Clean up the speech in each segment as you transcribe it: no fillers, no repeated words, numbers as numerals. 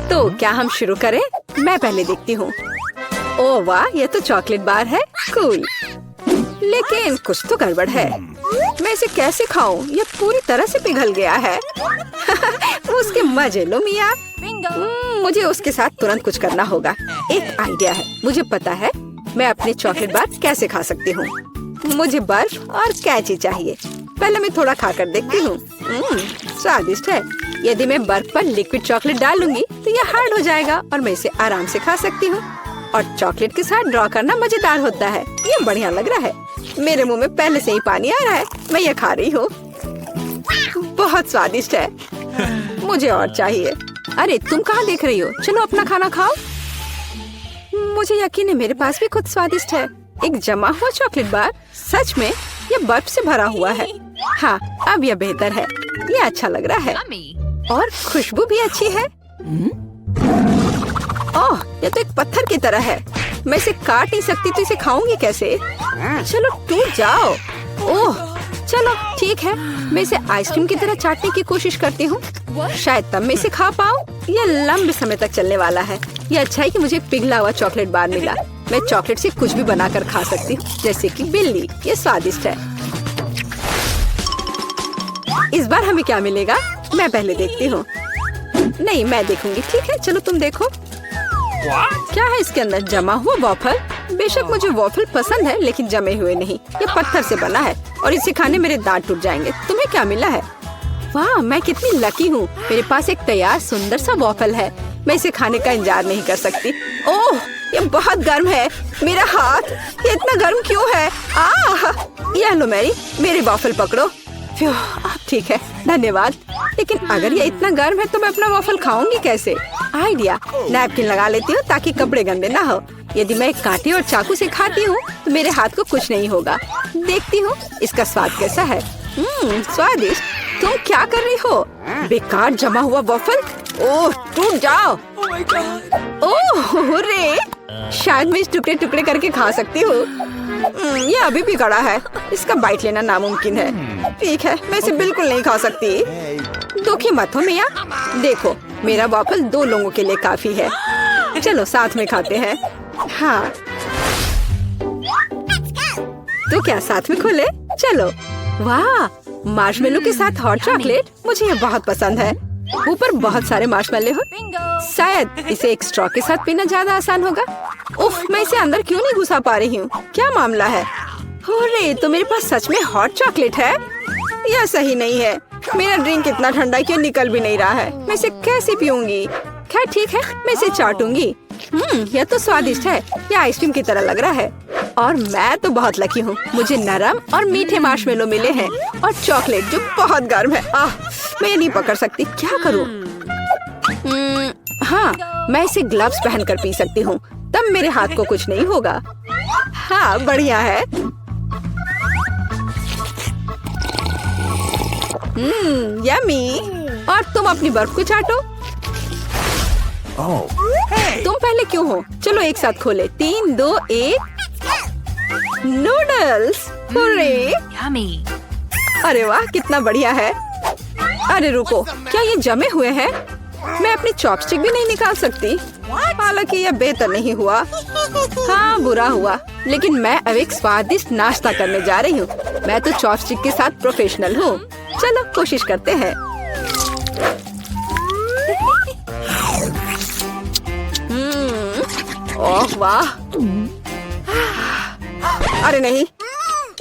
तो क्या हम शुरू करें? मैं पहले देखती हूँ। ओह वाह, ये तो चॉकलेट बार है। कूल। लेकिन कुछ तो गड़बड़ है। मैं इसे कैसे खाऊं? ये पूरी तरह से पिघल गया है। उसके मजे लो मिया। मुझे उसके साथ तुरंत कुछ करना होगा। एक आइडिया है। मुझे पता है मैं अपने चॉकलेट बार कैसे खा सकती हूँ। मुझे बर्फ और कैंची चाहिए। पहले मैं थोड़ा खाकर देखती हूँ। स्वादिष्ट है। यदि मैं बर्फ पर लिक्विड चॉकलेट डालूंगी तो यह हार्ड हो जाएगा और मैं इसे आराम से खा सकती हूँ। और चॉकलेट के साथ ड्रॉ करना मजेदार होता है। ये बढ़िया लग रहा है। मेरे मुंह में पहले से ही पानी आ रहा है। मैं ये खा रही हूँ। बहुत स्वादिष्ट है। मुझे और चाहिए। अरे तुम कहाँ देख रही हो? चलो अपना खाना खाओ। मुझे यकीन है मेरे पास भी खुद स्वादिष्ट है। एक जमा हुआ चॉकलेट बार। सच में ये बर्फ से भरा हुआ है। हाँ, अब यह बेहतर है। ये अच्छा लग रहा है और खुशबू भी अच्छी है। ओह, ये तो एक पत्थर की तरह है। मैं इसे काट नहीं सकती तो इसे खाऊंगी कैसे? चलो टूट जाओ। ओह, चलो ठीक है। मैं इसे आइसक्रीम की तरह चाटने की कोशिश करती हूँ। शायद तब मैं इसे खा पाऊँ। यह लंबे समय तक चलने वाला है। यह अच्छा है कि मुझे पिघला हुआ चॉकलेट बार मिला। मैं चॉकलेट से कुछ भी बनाकर खा सकती हूँ, जैसे कि बिल्ली। ये स्वादिष्ट है। इस बार हमें क्या मिलेगा? मैं पहले देखती हूँ। नहीं, मैं देखूंगी। ठीक है, चलो तुम देखो। क्या है इसके अंदर? जमा हुआ वॉफल। बेशक मुझे वॉफल पसंद है, लेकिन जमे हुए नहीं। ये पत्थर से बना है और इसे खाने मेरे दांत टूट जाएंगे। तुम्हें क्या मिला है? वाह, मैं कितनी लकी हूँ। मेरे पास एक तैयार सुंदर सा वॉफल है। मैं इसे खाने का इंतजार नहीं कर सकती। ओह, ये बहुत गर्म है। मेरा हाथ, ये इतना गर्म क्यों है? यह लो मैरी, मेरे वॉफल पकड़ो। ठीक है, धन्यवाद। लेकिन अगर ये इतना गर्म है तो मैं अपना वॉफल खाऊंगी कैसे? आइडिया, नैपकिन लगा लेती हूँ ताकि कपड़े गंदे ना हो। यदि मैं कांटे और चाकू से खाती हूँ तो मेरे हाथ को कुछ नहीं होगा। देखती हूँ इसका स्वाद कैसा है। स्वादिष्ट। तुम क्या कर रही हो? बेकार जमा हुआ वॉफल। ओह, टूट जाओ। ओह रे, शायद मैं इस टुकड़े टुकड़े करके खा सकती हूँ। ये अभी भी कड़ा है। इसका बाइट लेना नामुमकिन है। ठीक है, मैं इसे बिल्कुल नहीं खा सकती। दुखी मत हो मिया। देखो, मेरा वॉफल 2 लोगों के लिए काफी है। चलो साथ में खाते हैं। हाँ, तो क्या साथ में खोले? चलो। वाह, मार्शमेलो के साथ हॉट चॉकलेट। मुझे ये बहुत पसंद है। ऊपर बहुत सारे मार्शमेलो हो। शायद इसे एक स्ट्रॉ के साथ पीना ज्यादा आसान होगा। उफ, मैं इसे अंदर क्यों नहीं घुसा पा रही हूँ? क्या मामला है? अरे, तो मेरे पास सच में हॉट चॉकलेट है। यह सही नहीं है। मेरा ड्रिंक इतना ठंडा है कि निकल भी नहीं रहा है। मैं इसे कैसे पीऊंगी? खैर ठीक है, मैं इसे चाटूंगी। यह तो स्वादिष्ट है। यह आइसक्रीम की तरह लग रहा है। और मैं तो बहुत लकी हूँ। मुझे नरम और मीठे मार्शमेलो मिले हैं और चॉकलेट जो बहुत गर्म है। मैं नहीं पकड़ सकती। क्या करूँ? हाँ, मैं इसे ग्लव्स पहनकर पी सकती हूँ। तब मेरे हाथ को कुछ नहीं होगा। हाँ, बढ़िया है। यम्मी। और तुम अपनी बर्फ को चाटो। तुम पहले क्यों हो? चलो एक साथ खोले। 3, 2, 1। नूडल्स। अरे वाह, कितना बढ़िया है। अरे रुको, क्या ये जमे हुए हैं? मैं अपनी चॉपस्टिक भी नहीं निकाल सकती। हालांकि यह बेहतर नहीं हुआ। हाँ, बुरा हुआ। लेकिन मैं अब एक स्वादिष्ट नाश्ता करने जा रही हूँ। मैं तो चॉपस्टिक के साथ प्रोफेशनल हूँ। चलो कोशिश करते हैं। ओह वाह। अरे नहीं।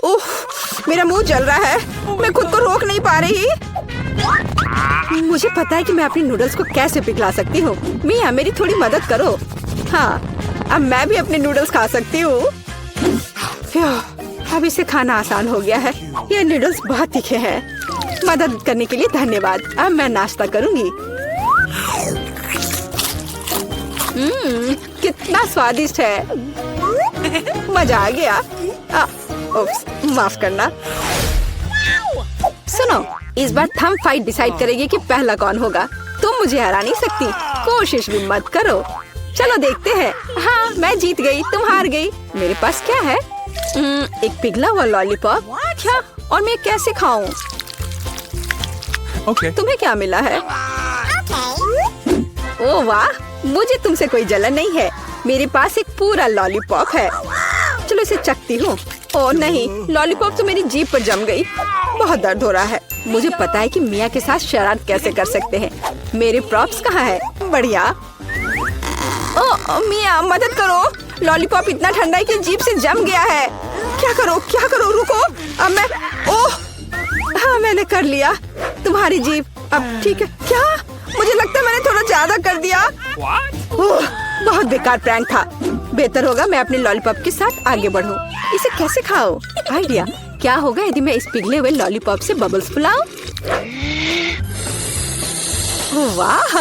उफ, मेरा मुंह जल रहा है। मैं खुद को रोक नहीं पा रही। मुझे पता है कि मैं अपनी नूडल्स को कैसे पिघला सकती हूँ। मिया, मेरी थोड़ी मदद करो। हाँ, अब मैं भी अपने नूडल्स खा सकती हूँ। अब इसे खाना आसान हो गया है। ये नूडल्स बहुत तीखे हैं। मदद करने के लिए धन्यवाद। अब मैं नाश्ता करूँगी। कितना स्वादिष्ट है। मजा आ गया। उप्स, माफ करना। सुनो, इस बार थंब फाइट डिसाइड करेगी कि पहला कौन होगा। तुम मुझे हरा नहीं सकती। कोशिश भी मत करो। चलो देखते हैं। हाँ, मैं जीत गई, तुम हार गई। मेरे पास क्या है? एक पिघला हुआ लॉलीपॉप। क्या? और मैं कैसे खाऊं? तुम्हें क्या मिला है? ओह वाह, मुझे तुमसे कोई जलन नहीं है। मेरे पास एक पूरा लॉलीपॉप है। चलो इसे चखती हूँ। ओह नहीं, लॉलीपॉप तो मेरी जीभ पर जम गई। बहुत दर्द हो रहा है। मुझे पता है कि मिया के साथ शरारत कैसे कर सकते हैं। मेरे प्रॉप्स कहाँ है? बढ़िया। ओह मिया, मदद करो। लॉलीपॉप इतना ठंडा है कि जीभ से जम गया है। क्या करो, रुको। अब मैं, ओह हाँ, मैंने कर लिया। तुम्हारी जीभ अब ठीक है क्या? मुझे लगता है मैंने थोड़ा ज्यादा कर दिया। ओह, बहुत बेकार प्रैंक था। बेहतर होगा मैं अपने लॉलीपॉप के साथ आगे बढ़ूं। इसे कैसे खाओ? आइडिया। क्या होगा यदि मैं इस पिघले हुए लॉलीपॉप से बबल्स फुलाऊं? वाह,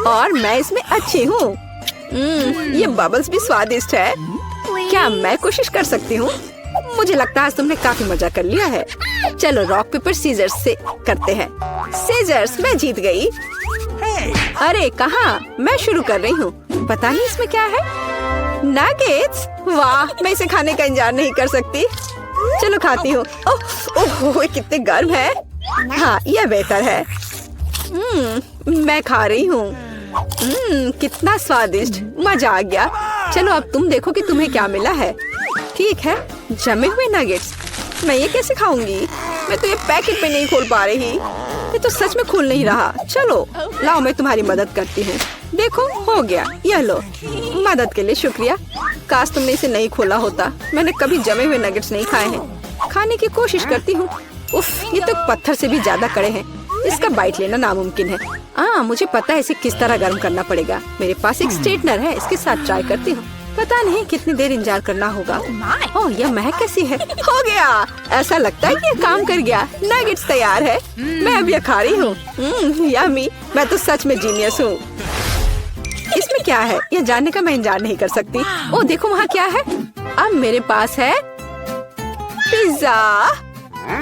और मैं इसमें अच्छी हूँ। ये बबल्स भी स्वादिष्ट है। क्या मैं कोशिश कर सकती हूँ? मुझे लगता है आज तुमने काफी मजा कर लिया है। चलो रॉक पेपर सीजर्स से करते हैं। सीजर्स, मैं जीत गई। अरे कहाँ? मैं शुरू कर रही हूँ। पता नहीं इसमें क्या है। नगेट्स, वाह, मैं इसे खाने का इंतजार नहीं कर सकती। चलो खाती हूँ। ओह, कितने गर्म है। हाँ, यह बेहतर है। मैं खा रही हूँ। कितना स्वादिष्ट, मजा आ गया। चलो अब तुम देखो कि तुम्हें क्या मिला है। ठीक है, जमे हुए नगेट्स। मैं ये कैसे खाऊंगी? मैं तो ये पैकेट में नहीं खोल पा रही। ये तो सच में खुल नहीं रहा। चलो लाओ, मैं तुम्हारी मदद करती हूँ। देखो, हो गया। यह लो। मदद के लिए शुक्रिया। काश तुमने इसे नहीं खोला होता। मैंने कभी जमे हुए नगेट्स नहीं खाए हैं। खाने की कोशिश करती हूँ। उफ, ये तो पत्थर से भी ज्यादा कड़े हैं। इसका बाइट लेना नामुमकिन है। मुझे पता है इसे किस तरह गर्म करना पड़ेगा। मेरे पास एक स्ट्रेटनर है, इसके साथ ट्राई करती हूँ। पता नहीं कितनी देर इंतजार करना होगा। ओह, यह महक कैसी है। हो गया। ऐसा लगता है कि ये काम कर गया। नगेट्स तैयार है। मैं अब यह खा रही हूँ। यम्मी, मैं तो सच में जीनियस हूँ। इसमें क्या है यह जानने का मैं इंतजार नहीं कर सकती। ओह देखो, वहाँ क्या है। अब मेरे पास है पिज्जा।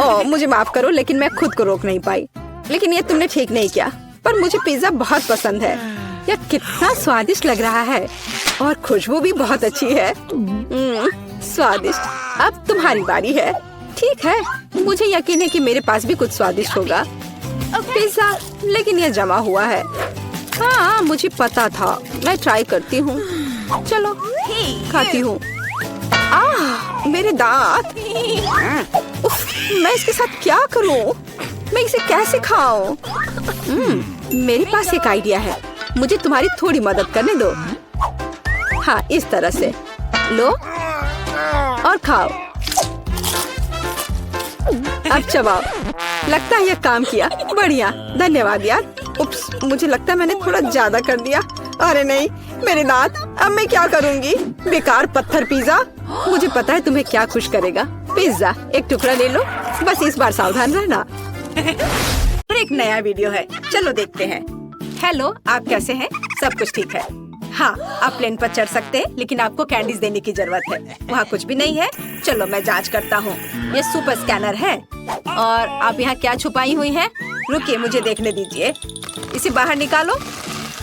ओह मुझे माफ करो, लेकिन मैं खुद को रोक नहीं पाई। लेकिन ये तुमने ठीक नहीं किया। पर मुझे पिज्जा बहुत पसंद है। यह कितना स्वादिष्ट लग रहा है और खुशबू भी बहुत अच्छी है। स्वादिष्ट। अब तुम्हारी बारी है। ठीक है, मुझे यकीन है कि मेरे पास भी कुछ स्वादिष्ट होगा। पिज्जा, लेकिन यह जमा हुआ है। हाँ, मुझे पता था। मैं ट्राई करती हूँ। चलो खाती हूँ। मेरे दांत। उफ, मैं इसके साथ क्या करूँ? मैं इसे कैसे खाऊं? मेरे पास एक आइडिया है। मुझे तुम्हारी थोड़ी मदद करने दो। हाँ, इस तरह से लो और खाओ। अब चबाओ। लगता है यह काम किया। बढ़िया, धन्यवाद यार। उप्स, मुझे लगता है मैंने थोड़ा ज्यादा कर दिया। अरे नहीं, मेरे दांत। अब मैं क्या करूंगी? बेकार पत्थर पिज्जा। मुझे पता है तुम्हें क्या खुश करेगा। पिज्जा, एक टुकड़ा ले लो। बस इस बार सावधान रहना। और एक नया वीडियो है, चलो देखते हैं। हेलो, आप कैसे हैं? सब कुछ ठीक है। हाँ, आप प्लेन पर चढ़ सकते हैं, लेकिन आपको कैंडीज देने की जरूरत है। वहाँ कुछ भी नहीं है। चलो मैं जांच करता हूँ। ये सुपर स्कैनर है। और आप यहाँ क्या छुपाई हुई हैं? रुकिए, मुझे देखने दीजिए। इसे बाहर निकालो।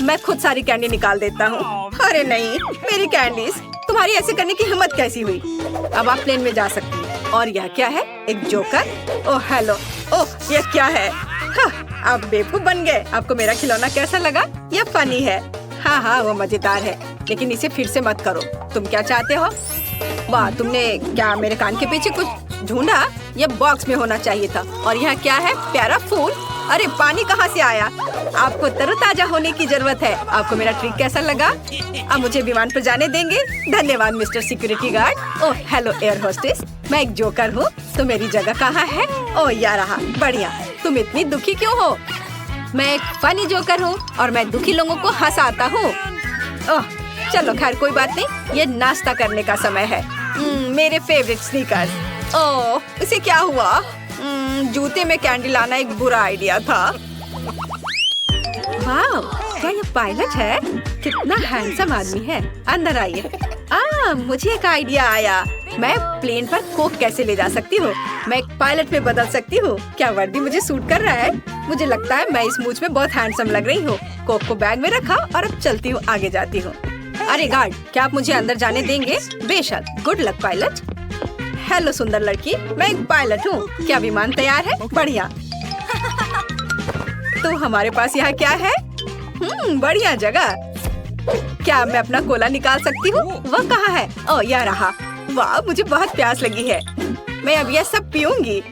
मैं खुद सारी कैंडी निकाल देता हूँ। अरे नहीं, मेरी कैंडीज। तुम्हारी ऐसे करने की हिम्मत कैसी हुई? अब आप प्लेन में जा सकती हैं। और यह क्या है? एक जोकर। Oh hello. ओह, यह क्या है? आप बेवकूफ बन गए। आपको मेरा खिलौना कैसा लगा? यह फनी है। हाँ, वो मजेदार है, लेकिन इसे फिर से मत करो। तुम क्या चाहते हो? वाह, तुमने क्या मेरे कान के पीछे कुछ ढूंढा? यह बॉक्स में होना चाहिए था। और यह क्या है? प्यारा फूल। अरे पानी कहाँ से आया? आपको तरोताजा होने की जरूरत है। आपको मेरा ट्रिक कैसा लगा? अब मुझे विमान पर जाने देंगे? धन्यवाद mister security guard. Oh hello air hostess, मैं एक जोकर हूँ, तो मेरी जगह कहाँ है? ओह यह रहा। बढ़िया। तुम इतनी दुखी क्यों हो? मैं एक फनी जोकर हूँ और मैं दुखी लोगों को हंसाता हूँ। ओह चलो खैर, कोई बात नहीं। ये नाश्ता करने का समय है। मेरे फेवरेट स्नीकर्स। ओह इसे क्या हुआ? जूते में कैंडी लाना एक बुरा आइडिया था। वाह, क्या ये पायलट है? कितना हैंडसम आदमी है। अंदर आइए। मुझे एक आइडिया आया। मैं प्लेन पर कोक कैसे ले जा सकती हूँ? मैं एक पायलट में बदल सकती हूँ। क्या वर्दी मुझे सूट कर रहा है? मुझे लगता है मैं इस मूछ में बहुत हैंडसम लग रही हूँ। कोक को बैग में रखा और अब चलती हूँ, आगे जाती हूँ। अरे गार्ड, क्या आप मुझे अंदर जाने देंगे? बेशक। Good luck pilot. हेलो सुंदर लड़की, मैं एक पायलट हूँ। क्या विमान तैयार है? बढ़िया। तो हमारे पास यहाँ क्या है? बढ़िया जगह। क्या मैं अपना कोला निकाल सकती हूँ? वह कहाँ है? ओह, यह रहा। वाह, मुझे बहुत प्यास लगी है। मैं अब यह सब पीऊंगी।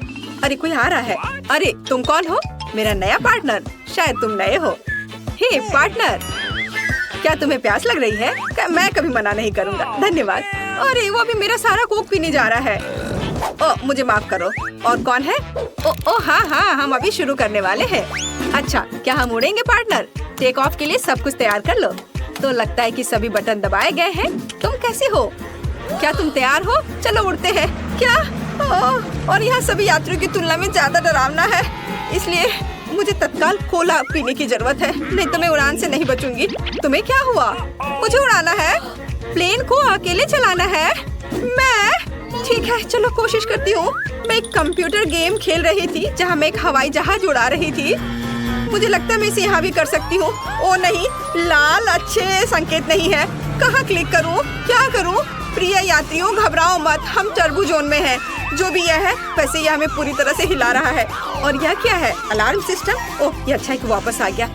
अरे कोई आ रहा है। अरे तुम कौन हो? मेरा नया पार्टनर। शायद तुम नए हो। हे पार्टनर, क्या तुम्हें प्यास लग रही है? मैं कभी मना नहीं करूँगा, धन्यवाद। अरे वो भी मेरा सारा कोक पीने जा रहा है। ओह, मुझे माफ करो। और कौन है? ओह हाँ, हम अभी शुरू करने वाले हैं। अच्छा, क्या हम उड़ेंगे पार्टनर? टेक ऑफ के लिए सब कुछ तैयार कर लो। तो लगता है कि सभी बटन दबाए गए हैं। तुम कैसे हो? क्या तुम तैयार हो? चलो उड़ते हैं। क्या? और यहाँ सभी यात्रियों की तुलना में ज्यादा डरावना है, इसलिए मुझे तत्काल कोला पीने की जरूरत है, नहीं तो मैं उड़ान से नहीं बचूंगी। तुम्हें क्या हुआ? मुझे उड़ाना है। प्लेन को अकेले चलाना है। मैं ठीक है, चलो कोशिश करती हूँ। मैं एक कंप्यूटर गेम खेल रही थी जहाँ मैं एक हवाई जहाज उड़ा रही थी। मुझे लगता है मैं इसे यहाँ भी कर सकती हूँ। ओ नहीं, लाल अच्छे संकेत नहीं है। कहाँ क्लिक करूँ? क्या करूँ? प्रिय यात्रियों, घबराओ मत, हम टर्बो जोन में हैं। जो भी यह है, वैसे यह हमें पूरी तरह से हिला रहा है। और यह क्या है? Alarm system. ओह, ये अच्छा है कि वापस आ गया।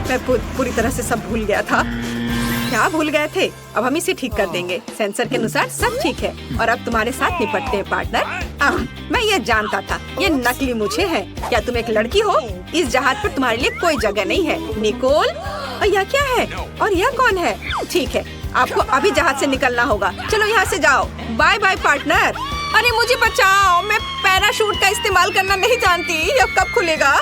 मैं पूरी तरह से सब भूल गया था। क्या भूल गए थे? अब हम इसे ठीक कर देंगे। सेंसर के अनुसार सब ठीक है और अब तुम्हारे साथ निपटते हैं पार्टनर। मैं ये जानता था, ये नकली मुझे है। क्या तुम एक लड़की हो? इस जहाज पर तुम्हारे लिए कोई जगह नहीं है, निकोल। और यह क्या है? और यह कौन है? ठीक है, आपको अभी जहाज से निकलना होगा। चलो यहाँ से जाओ। Bye bye partner. अरे मुझे बचाओ, मैं पैराशूट का इस्तेमाल करना नहीं जानती। यह कब खुलेगा?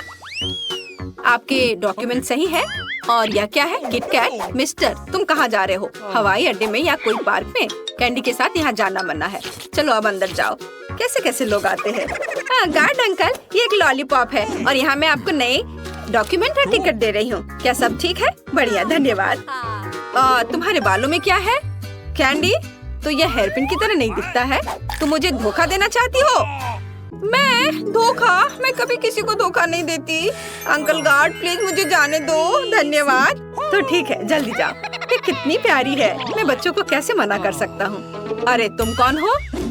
आपके डॉक्यूमेंट सही है। और यह क्या है? किटकैट। मिस्टर, तुम कहाँ जा रहे हो? हवाई अड्डे में या कोई पार्क में? कैंडी के साथ यहाँ जाना मना है। चलो अब अंदर जाओ। कैसे कैसे लोग आते हैं। गार्ड अंकल, ये एक लॉलीपॉप है और यहाँ मैं आपको नए डॉक्यूमेंट और टिकट दे रही हूँ। क्या सब ठीक है? बढ़िया, धन्यवाद। तुम्हारे बालों में क्या है? कैंडी, तो यह हेयरपिन की तरह नहीं दिखता है। तुम मुझे धोखा देना चाहती हो? मैं धोखा? मैं कभी किसी को धोखा नहीं देती। अंकल गार्ड, प्लीज मुझे जाने दो। धन्यवाद। तो ठीक है, जल्दी जाओ। ये कितनी प्यारी है, मैं बच्चों को कैसे मना कर सकता हूँ। अरे तुम कौन हो?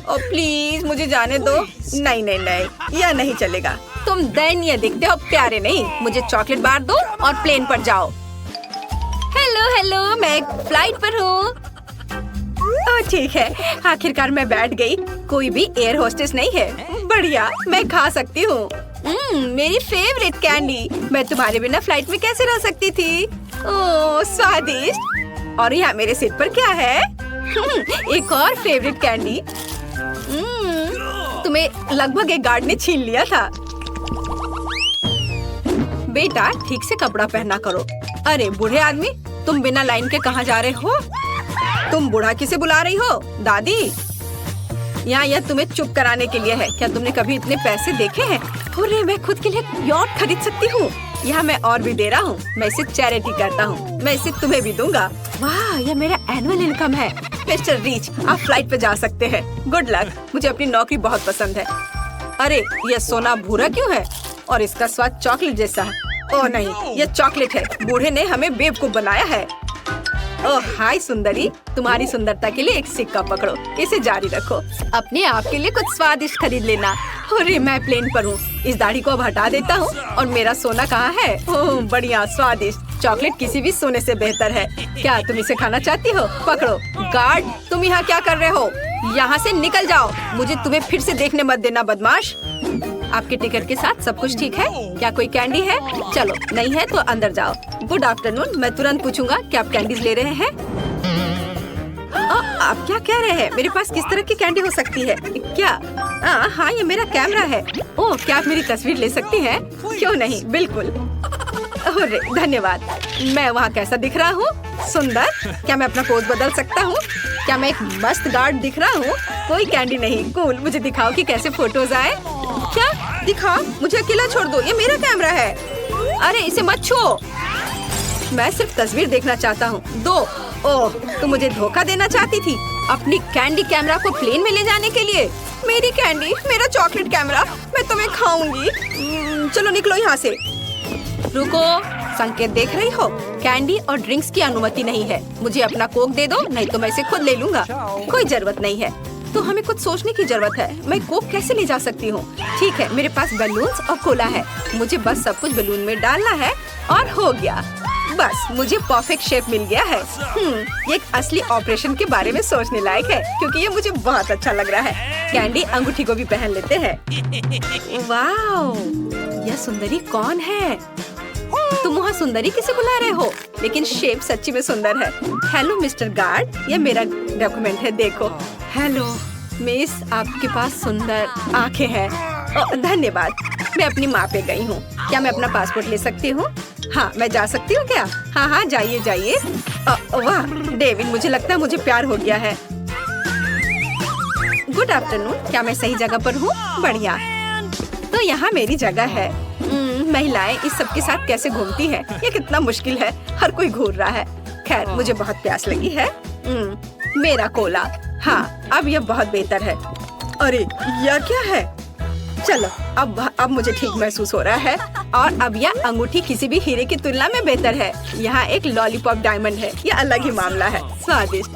ओ प्लीज मुझे जाने दो। नहीं नहीं नहीं, यह नहीं चलेगा। तुम दयनीय दिखते हो, प्यारे नहीं। मुझे चॉकलेट बार दो और प्लेन पर जाओ। हेलो हेलो, मैं एक फ्लाइट पर हूँ। ठीक है, आखिरकार मैं बैठ गई। कोई भी एयर होस्टेस नहीं है। बढ़िया, मैं खा सकती हूँ। मेरी फेवरेट कैंडी। मैं तुम्हारे बिना फ्लाइट में कैसे रह सकती थी? ओह स्वादिष्ट। और यहाँ मेरे सिर पर क्या है? एक और फेवरेट कैंडी। तुम्हें लगभग एक गार्ड ने छीन लिया था। बेटा, ठीक से कपड़ा पहना करो। अरे बूढ़े आदमी, तुम बिना लाइन के कहाँ जा रहे हो? तुम बूढ़ा किसे बुला रही हो? दादी, यहाँ यह तुम्हें चुप कराने के लिए है। क्या तुमने कभी इतने पैसे देखे हैं? अरे मैं खुद के लिए यॉट खरीद सकती हूँ। यहाँ मैं और भी दे रहा हूँ। मैं इसे चैरिटी करता हूँ। मैं इसे तुम्हें भी दूंगा। वाह, यह मेरा एनुअल इनकम है। मिस्टर रिच, आप फ्लाइट पे जा सकते हैं। Good luck. मुझे अपनी नौकरी बहुत पसंद है। अरे यह सोना भूरा क्यों है? और इसका स्वाद चॉकलेट जैसा है। ओह नहीं, यह चॉकलेट है। बूढ़े ने हमें बेवकूफ बनाया है। ओह हाय सुंदरी, तुम्हारी सुंदरता के लिए एक सिक्का पकड़ो। इसे जारी रखो। अपने आप के लिए कुछ स्वादिष्ट खरीद लेना। अरे मैं प्लेन पर हूँ। इस दाढ़ी को अब हटा देता हूँ। और मेरा सोना कहाँ है? ओह बढ़िया, स्वादिष्ट। चॉकलेट किसी भी सोने से बेहतर है। क्या तुम इसे खाना चाहती हो? पकड़ो। गार्ड, तुम यहाँ क्या कर रहे हो? यहाँ से निकल जाओ। मुझे तुम्हें फिर से देखने मत देना, बदमाश। आपके टिकट के साथ सब कुछ ठीक है? क्या कोई कैंडी है? चलो, नहीं है तो अंदर जाओ। Good afternoon. मैं तुरंत पूछूंगा कि आप कैंडीज ले रहे हैं? आप क्या कह रहे हैं? मेरे पास किस तरह की कैंडी हो सकती है? क्या? हाँ, ये मेरा कैमरा है। ओह, क्या आप मेरी तस्वीर ले सकती हैं? क्यों नहीं, बिल्कुल। अरे धन्यवाद। मैं वहाँ कैसा दिख रहा हूँ? सुंदर। क्या मैं अपना पोज बदल सकता हूँ? क्या मैं एक मस्त गार्ड दिख रहा हूँ? कोई कैंडी नहीं। कूल, मुझे दिखाओ कि कैसे फोटोज आए। क्या? दिखाओ, मुझे अकेला छोड़ दो। ये मेरा कैमरा है। अरे इसे मत छुओ। मैं सिर्फ तस्वीर देखना चाहता हूँ। दो। ओह, तुम मुझे धोखा देना चाहती थी अपनी कैंडी कैमरा को प्लेन में ले जाने के लिए। मेरी कैंडी, मेरा चॉकलेट कैमरा, मैं तुम्हें खाऊंगी। चलो निकलो यहाँ से। रुको, संकेत देख रही हो? कैंडी और ड्रिंक्स की अनुमति नहीं है। मुझे अपना कोक दे दो, नहीं तो मैं इसे खुद ले लूंगा। कोई जरूरत नहीं है। तो हमें कुछ सोचने की जरूरत है। मैं कोक कैसे ले जा सकती हूँ? ठीक है, मेरे पास बलून्स और कोला है। मुझे बस सब कुछ बलून में डालना है और हो गया। बस मुझे परफेक्ट शेप मिल गया है। ये एक असली ऑपरेशन के बारे में सोचने लायक है, क्योंकि ये मुझे बहुत अच्छा लग रहा है। कैंडी अंगूठी को भी पहन लेते हैं। वाओ, यह सुंदरी कौन है? तुम वहाँ सुंदरी किसे बुला रहे हो? लेकिन शेप सच्ची में सुंदर है। हेलो मिस्टर गार्ड, ये मेरा डॉक्यूमेंट है, देखो। हेलो मिस, आपके पास सुंदर आंखें हैं। धन्यवाद। मैं अपनी माँ पे गई हूँ। क्या मैं अपना पासपोर्ट ले सकती हूँ? हाँ, मैं जा सकती हूँ क्या? हाँ हाँ, जाइए जाइए। वाह डेविड, मुझे लगता है मुझे प्यार हो गया है। गुड आफ्टरनून, क्या मैं सही जगह पर हूँ? बढ़िया, तो यहाँ मेरी जगह है। महिलाएं इस सब के साथ कैसे घूमती हैं? ये कितना मुश्किल है, हर कोई घूर रहा है। खैर, मुझे बहुत प्यास लगी है। मेरा कोला। हाँ, अब यह बहुत बेहतर है। अरे यह क्या है? चलो, अब मुझे ठीक महसूस हो रहा है। और अब यह अंगूठी किसी भी हीरे की तुलना में बेहतर है। यहाँ एक लॉलीपॉप डायमंड है, यह अलग ही मामला है। स्वादिष्ट।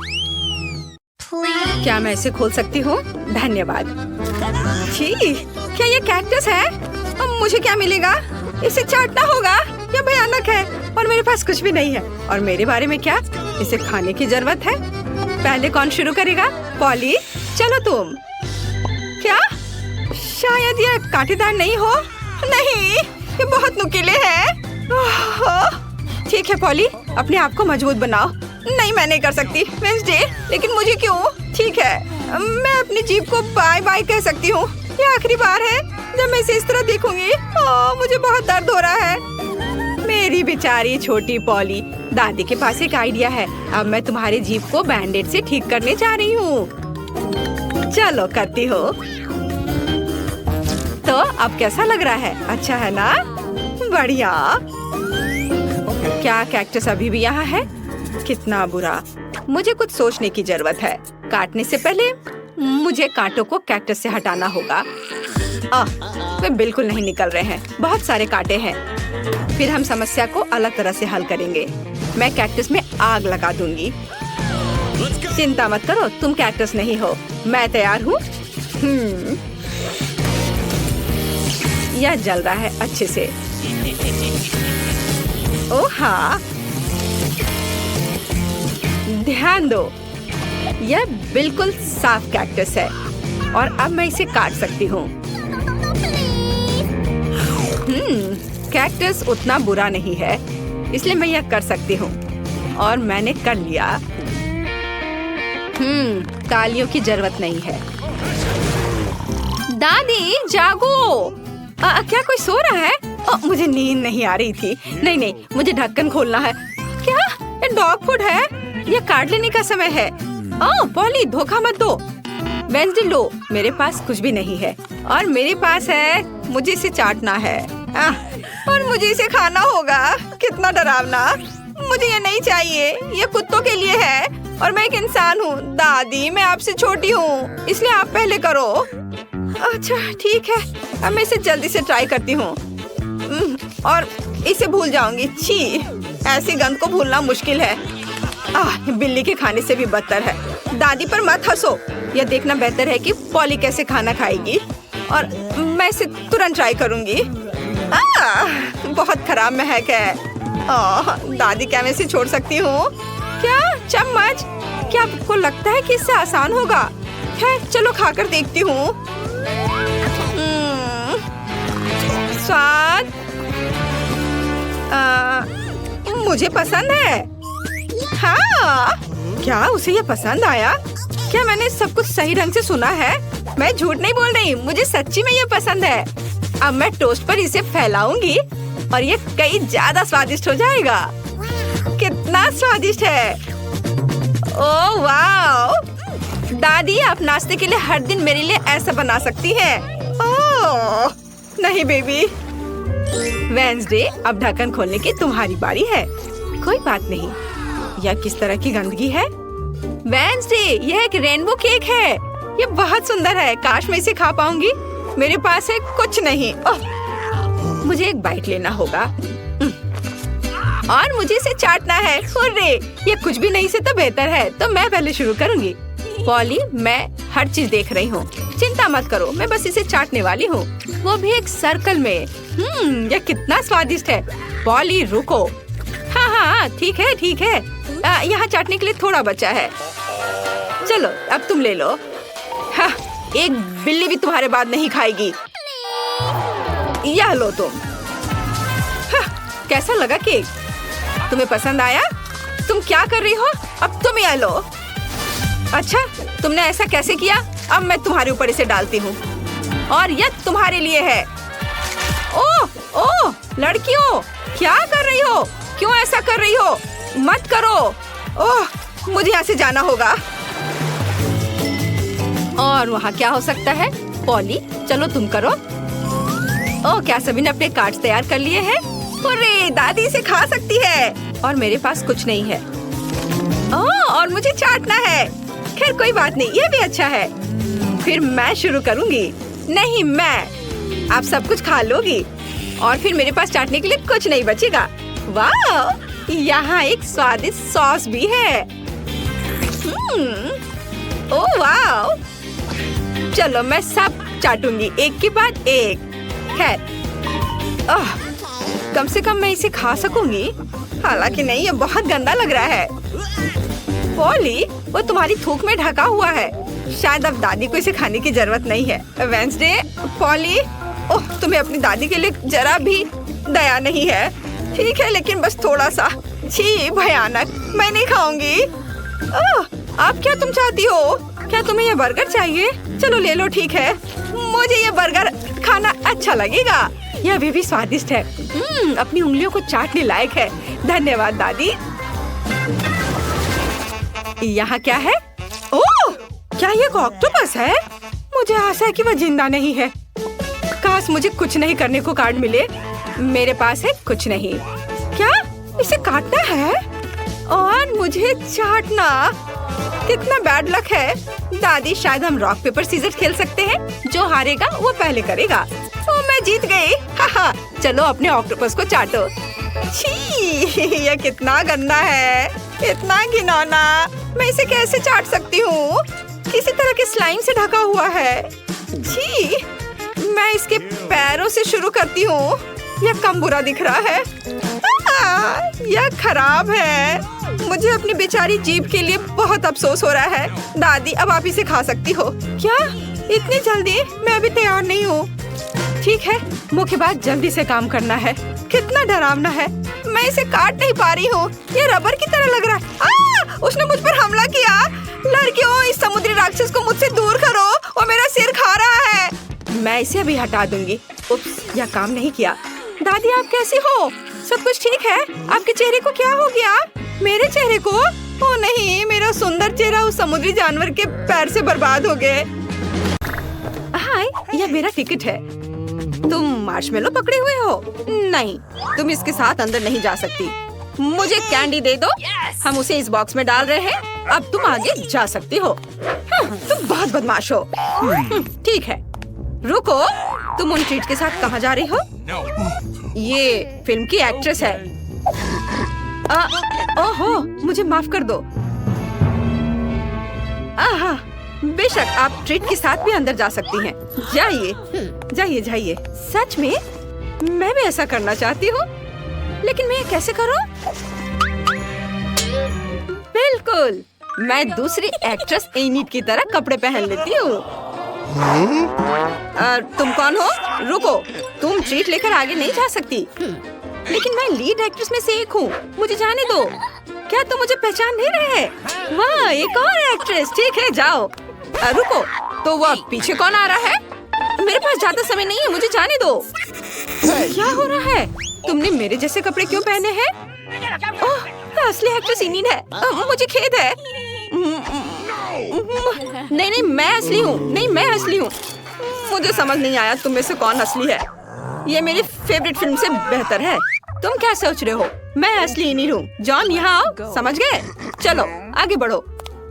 क्या मैं इसे खोल सकती हूँ? धन्यवाद। छी, क्या ये कैक्टस है? अब मुझे क्या मिलेगा? इसे चाटना होगा। यह भयानक है और मेरे पास कुछ भी नहीं है। और मेरे बारे में क्या? इसे खाने की जरूरत है। पहले कौन शुरू करेगा? पॉली, चलो तुम। क्या? शायद ये कांटेदार नहीं हो। नहीं, ये बहुत नुकीले हैं। ठीक है पॉली, अपने आप को मजबूत बनाओ। नहीं, मैं नहीं कर सकती वेंसडे, लेकिन मुझे क्यों? ठीक है, मैं अपनी जीभ को बाय बाय कह सकती हूँ। ये आखिरी बार है जब मैं इसे इस तरह देखूंगी। मुझे बहुत दर्द हो रहा है। मेरी बेचारी छोटी पॉली, दादी के पास एक आइडिया है। अब मैं तुम्हारी जीभ को बैंडेड से ठीक करने जा रही हूँ। चलो करती हो। तो अब कैसा लग रहा है? अच्छा है ना? बढ़िया। क्या कैक्टस अभी भी यहाँ है? कितना बुरा। मुझे कुछ सोचने की जरूरत है। काटने से पहले मुझे कांटों को कैक्टस से हटाना होगा। वे बिल्कुल नहीं निकल रहे हैं, बहुत सारे कांटे हैं। फिर हम समस्या को अलग तरह से हल करेंगे। मैं कैक्टस में आग लगा दूंगी। चिंता मत करो, तुम कैक्टस नहीं हो। मैं तैयार हूँ। यह जल रहा है अच्छे से। ओह हाँ, ध्यान दो, यह बिल्कुल साफ कैक्टस है और अब मैं इसे काट सकती हूँ। कैक्टस उतना बुरा नहीं है, इसलिए मैं यह कर सकती हूँ और मैंने कर लिया। तालियों की जरूरत नहीं है। दादी जागो। क्या कोई सो रहा है? मुझे नींद नहीं आ रही थी। नहीं, मुझे ढक्कन खोलना है। क्या ये डॉग फूड है? यह काट लेने का समय है। पॉली, धोखा मत दो। वेंसडे लो, मेरे पास कुछ भी नहीं है और मेरे पास है। मुझे इसे चाटना है और मुझे इसे खाना होगा। कितना डरावना। मुझे ये नहीं चाहिए, ये कुत्तों के लिए है और मैं एक इंसान हूँ। दादी, मैं आपसे छोटी हूँ, इसलिए आप पहले करो। अच्छा ठीक है, अब मैं इसे जल्दी से ट्राई करती हूँ और इसे भूल जाऊंगी। छी, ऐसी गंध को भूलना मुश्किल है। बिल्ली के खाने से भी बदतर है। दादी पर मत हंसो। यह देखना बेहतर है कि पॉली कैसे खाना खाएगी और मैं इसे तुरंत ट्राई करूंगी। बहुत खराब महक है। दादी, क्या मैं इसे छोड़ सकती हूँ? क्या चम्मच? क्या आपको लगता है कि इससे आसान होगा? है, चलो खाकर देखती हूँ। स्वाद मुझे पसंद है। हाँ, क्या उसे ये पसंद आया? क्या मैंने सब कुछ सही ढंग से सुना है? मैं झूठ नहीं बोल रही, मुझे सच्ची में ये पसंद है। अब मैं टोस्ट पर इसे फैलाऊंगी और ये कई ज्यादा स्वादिष्ट हो जाएगा। कितना स्वादिष्ट है। ओह वाह! दादी, आप नाश्ते के लिए हर दिन मेरे लिए ऐसा बना सकती हैं। ओह नहीं बेबी। वेंसडे, अब ढक्कन खोलने की तुम्हारी बारी है। कोई बात नहीं। यह किस तरह की गंदगी है? वेंसडे, यह एक रेनबो केक है। यह बहुत सुंदर है। काश मैं इसे खा पाऊंगी। मेरे पास है कुछ नहीं। मुझे एक बाइट लेना होगा और मुझे इसे चाटना है। हुर्रे! ये कुछ भी नहीं से तो बेहतर है, तो मैं पहले शुरू करूंगी। पॉली, मैं हर चीज देख रही हूँ, चिंता मत करो, मैं बस इसे चाटने वाली हूँ, वो भी एक सर्कल में। यह कितना स्वादिष्ट है। पॉली रुको। हाँ हाँ ठीक है ठीक है, यहाँ चाटने के लिए थोड़ा बचा है। चलो अब तुम ले लो। हाँ, एक बिल्ली भी तुम्हारे बाद नहीं खाएगी। यह लो तुम। हाँ, कैसा लगा केक? तुम्हें पसंद आया? तुम क्या कर रही हो? अब तुम यह लो। अच्छा, तुमने ऐसा कैसे किया? अब मैं तुम्हारे ऊपर इसे डालती हूँ और यह तुम्हारे लिए है। ओह ओह, लड़कियों क्या कर रही हो? क्यों ऐसा कर रही हो? मत करो। ओह, मुझे यहाँ से जाना होगा। और वहाँ क्या हो सकता है? पॉली, चलो तुम करो। ओह, क्या सभी ने अपने कार्ड्स तैयार कर लिए हैं? अरे, दादी इसे खा सकती है और मेरे पास कुछ नहीं है। ओह, और मुझे चाटना है। खैर कोई बात नहीं, ये भी अच्छा है। फिर मैं शुरू करूँगी। नहीं, मैं। आप सब कुछ खा लोगी और फिर मेरे पास चाटने के लिए कुछ नहीं बचेगा। वाह, यहाँ एक स्वादिष्ट सॉस भी है। ओह वाह, चलो मैं सब चाटूंगी एक के बाद एक। खैर, कम से कम मैं इसे खा सकूंगी। हालांकि नहीं, ये बहुत गंदा लग रहा है। पॉली, वो तुम्हारी थूक में ढका हुआ है। शायद अब दादी को इसे खाने की जरूरत नहीं है। वेंसडे, पॉली, ओह, तुम्हें अपनी दादी के लिए जरा भी दया नहीं है। ठीक है, लेकिन बस थोड़ा सा। छी, भयानक, मैं नहीं खाऊंगी। आप क्या तुम चाहती हो? क्या तुम्हें ये बर्गर चाहिए? चलो ले लो, ठीक है। मुझे ये बर्गर खाना अच्छा लगेगा। यह अभी भी स्वादिष्ट है। अपनी उंगलियों को चाटने लायक है। धन्यवाद दादी। यहाँ क्या है? ओह, क्या ये ऑक्टोपस है? मुझे आशा है कि वह जिंदा नहीं है। काश मुझे कुछ नहीं करने को कार्ड मिले। मेरे पास है कुछ नहीं। क्या इसे काटना है और मुझे चाटना? कितना बैड लक है। दादी, शायद हम रॉक पेपर सीजर खेल सकते हैं। जो हारेगा वो पहले करेगा। तो मैं जीत गई। हाहा, चलो अपने ऑक्टोपस को चाटो। छी, यह कितना गंदा है, इतना घिनौना। मैं इसे कैसे चाट सकती हूँ? किसी तरह के स्लाइम से ढका हुआ है। छी, मैं इसके पैरों से शुरू करती हूँ। यह कम बुरा दिख रहा है। यह खराब है। मुझे अपनी बेचारी जीभ के लिए बहुत अफसोस हो रहा है। दादी, अब आप इसे खा सकती हो। क्या इतनी जल्दी? मैं अभी तैयार नहीं हूँ। ठीक है, मुख्य बात जल्दी से काम करना है। कितना डरावना है। मैं इसे काट नहीं पा रही हूँ। ये रबर की तरह लग रहा है। उसने मुझ पर हमला किया। लड़कियों, इस समुद्री राक्षस को मुझसे दूर करो, वो मेरा सिर खा रहा है। मैं इसे अभी हटा दूंगी। उप्स, यह काम नहीं किया। दादी, आप कैसी हो? सब कुछ ठीक है? आपके चेहरे को क्या हो गया? मेरे चेहरे को? ओ नहीं, मेरा सुंदर चेहरा उस समुद्री जानवर के पैर से बर्बाद हो गए। हाय, यह मेरा टिकट है। तुम मार्शमेलो पकड़े हुए हो? नहीं, तुम इसके साथ अंदर नहीं जा सकती। मुझे कैंडी दे दो। हम उसे इस बॉक्स में डाल रहे हैं। अब तुम आगे जा सकती हो। तुम बहुत बदमाश हो। ठीक है, रुको, तुम उन ट्रीट के साथ कहाँ जा रही हो? ये फिल्म की एक्ट्रेस है। ओहो, मुझे माफ कर दो। आहा, बेशक आप ट्रीट के साथ भी अंदर जा सकती हैं। जाइए जाइए जाइए। सच में मैं भी ऐसा करना चाहती हूँ, लेकिन मैं ये कैसे करूँ? बिल्कुल, मैं दूसरी एक्ट्रेस एनिट की तरह कपड़े पहन लेती हूँ। तुम कौन हो? रुको, तुम ट्रीट लेकर आगे नहीं जा सकती। लेकिन मैं लीड एक्ट्रेस में से एक हूँ, मुझे जाने दो। क्या तुम मुझे पहचान नहीं रहे? वाह, एक और एक्ट्रेस। ठीक है, जाओ। रुको, तो वह पीछे कौन आ रहा है? मेरे पास ज्यादा समय नहीं है, मुझे जाने दो। क्या हो रहा है? तुमने मेरे जैसे कपड़े क्यों पहने हैं? ओह, असली एक्ट्रेस इनिन है। मुझे खेद है। नहीं नहीं, मैं असली हूँ। नहीं, मैं असली हूँ। मुझे समझ नहीं आया तुम में से कौन असली है। ये मेरी फेवरेट फिल्म से बेहतर है। तुम क्या सोच रहे हो? मैं असली इनिन हूँ। जॉन, यहाँ आओ। समझ गए? चलो आगे बढ़ो।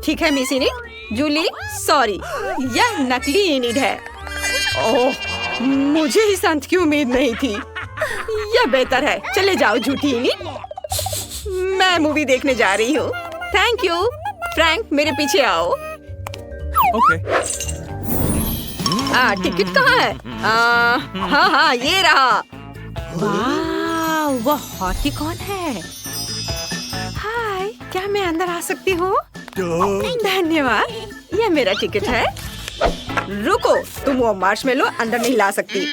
ठीक है मिस इनिड। जूली, सॉरी, यह नकली इनिड है। ओह, मुझे इस अंत की उम्मीद नहीं थी। यह बेहतर है। चले जाओ झूठी इनिड। मैं मूवी देखने जा रही हूँ। Thank you. फ्रैंक, मेरे पीछे आओ। टिकट कहाँ है? हाँ, ये रहा। वाह, वह हॉटी कौन है? हाय, क्या मैं अंदर आ सकती हूँ? धन्यवाद, यह मेरा टिकट है। रुको, तुम वो मार्शमेलो अंदर नहीं ला सकती।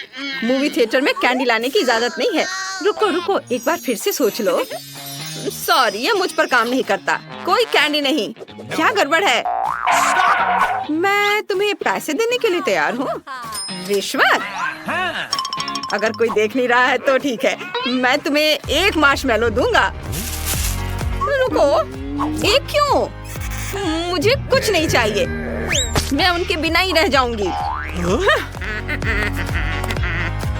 मूवी थिएटर में कैंडी लाने की इजाजत नहीं है। रुको, एक बार फिर से सोच लो। सॉरी, ये मुझ पर काम नहीं करता। कोई कैंडी नहीं। क्या गड़बड़ है? मैं तुम्हें पैसे देने के लिए तैयार हूँ। रिश्वत? अगर कोई देख नहीं रहा है तो ठीक है, मैं तुम्हें एक मार्शमेलो दूंगा। रुको, एक क्यों? मुझे कुछ नहीं चाहिए। मैं उनके बिना ही रह जाऊंगी।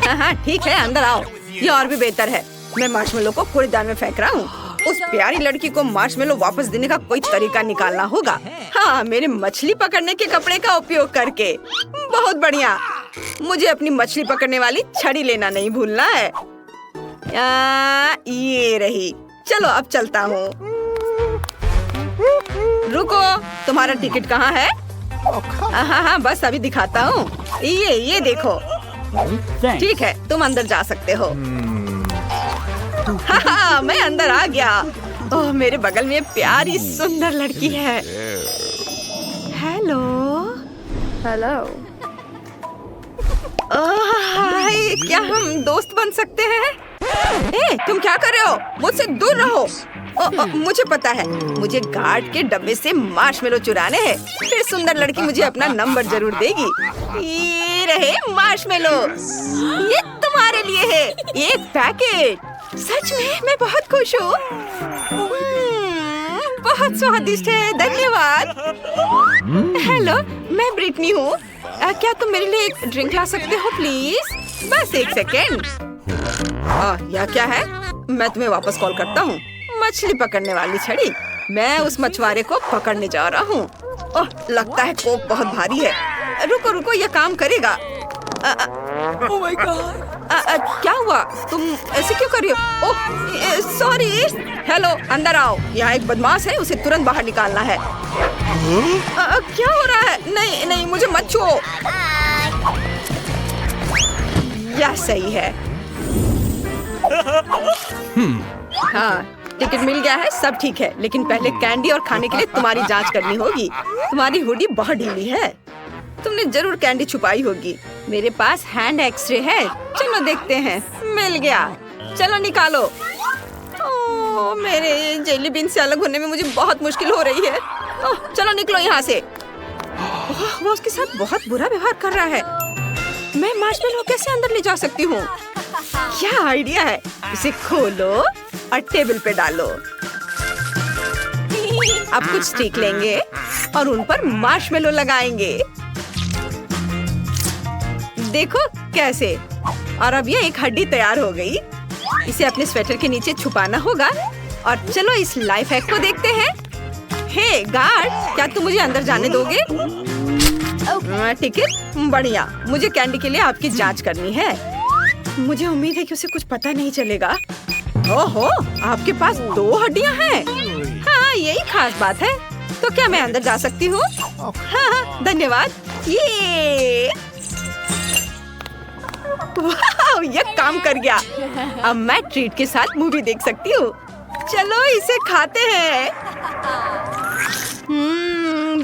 हाँ, ठीक है, अंदर आओ। ये और भी बेहतर है। मैं मार्शमेलो को कूड़ेदान में फेंक रहा हूँ। उस प्यारी लड़की को मार्शमेलो वापस देने का कोई तरीका निकालना होगा। हाँ, मेरे मछली पकड़ने के कपड़े का उपयोग करके। बहुत बढ़िया। मुझे अपनी मछली पकड़ने वाली छड़ी लेना नहीं भूलना है। ये रही। चलो अब चलता हूँ। रुको, तुम्हारा टिकट कहाँ है? हाँ, बस अभी दिखाता हूँ। ये देखो। ठीक है, तुम अंदर जा सकते हो। हाँ, मैं अंदर आ गया। ओह, मेरे बगल में प्यारी सुंदर लड़की है। हेलो। हाय, क्या हम दोस्त बन सकते हैं? तुम क्या कर रहे हो? मुझसे दूर रहो। मुझे पता है, मुझे गार्ड के डब्बे से मार्शमेलो चुराने हैं। फिर सुंदर लड़की मुझे अपना नंबर जरूर देगी। ये रहे मार्शमेलो। ये तुम्हारे लिए है, एक पैकेट। सच में मैं बहुत खुश हूँ। बहुत स्वादिष्ट है, धन्यवाद। हेलो, मैं ब्रिटनी हूँ। क्या तुम मेरे लिए एक ड्रिंक ला सकते हो प्लीज? बस एक सेकेंड। यह क्या है? मैं तुम्हें वापस कॉल करता हूँ। मछली पकड़ने वाली छड़ी। मैं उस मछुआरे को पकड़ने जा रहा हूँ। ओह, लगता है कोक बहुत भारी है। रुको, यह काम करेगा। Oh my God! क्या हुआ? तुम ऐसे क्यों कर रही हो? ओह, सॉरी। हेलो, अंदर आओ। यहाँ एक बदमाश है, उसे तुरंत बाहर निकालना है। क्या हो रहा है? नहीं, मुझे मत छुओ। यह सही है। हाँ, टिकट मिल गया है, सब ठीक है। लेकिन पहले कैंडी और खाने के लिए तुम्हारी जांच करनी होगी। तुम्हारी हुडी बहुत ढीली है। तुमने जरूर कैंडी छुपाई होगी। मेरे पास हैंड एक्सरे है। चलो देखते हैं। मिल गया। चलो निकालो। ओह, मेरे जेली बीन से अलग होने में मुझे बहुत मुश्किल हो रही है। ओह, चलो निकलो यहाँ से। वो उसके साथ बहुत बुरा व्यवहार कर रहा है। मैं मार्शमेलो कैसे अंदर ले जा सकती हूँ? क्या आइडिया है। इसे खोलो और टेबल पे डालो। अब कुछ स्टिक लेंगे और उन पर मार्शमेलो लगाएंगे। देखो कैसे। और अब ये एक हड्डी तैयार हो गई। इसे अपने स्वेटर के नीचे छुपाना होगा। और चलो इस लाइफ हैक को देखते हैं। हे गार्ड, क्या तुम मुझे अंदर जाने दोगे? टिकट? बढ़िया। मुझे कैंडी के लिए आपकी जांच करनी है। मुझे उम्मीद है कि उसे कुछ पता नहीं चलेगा। ओहो, आपके पास 2 हड्डियां हैं। हाँ, यही खास बात है। तो क्या मैं अंदर जा सकती हूँ? हाँ, धन्यवाद। ये वाह, ये काम कर गया। अब मैं ट्रीट के साथ मूवी देख सकती हूँ। चलो इसे खाते हैं।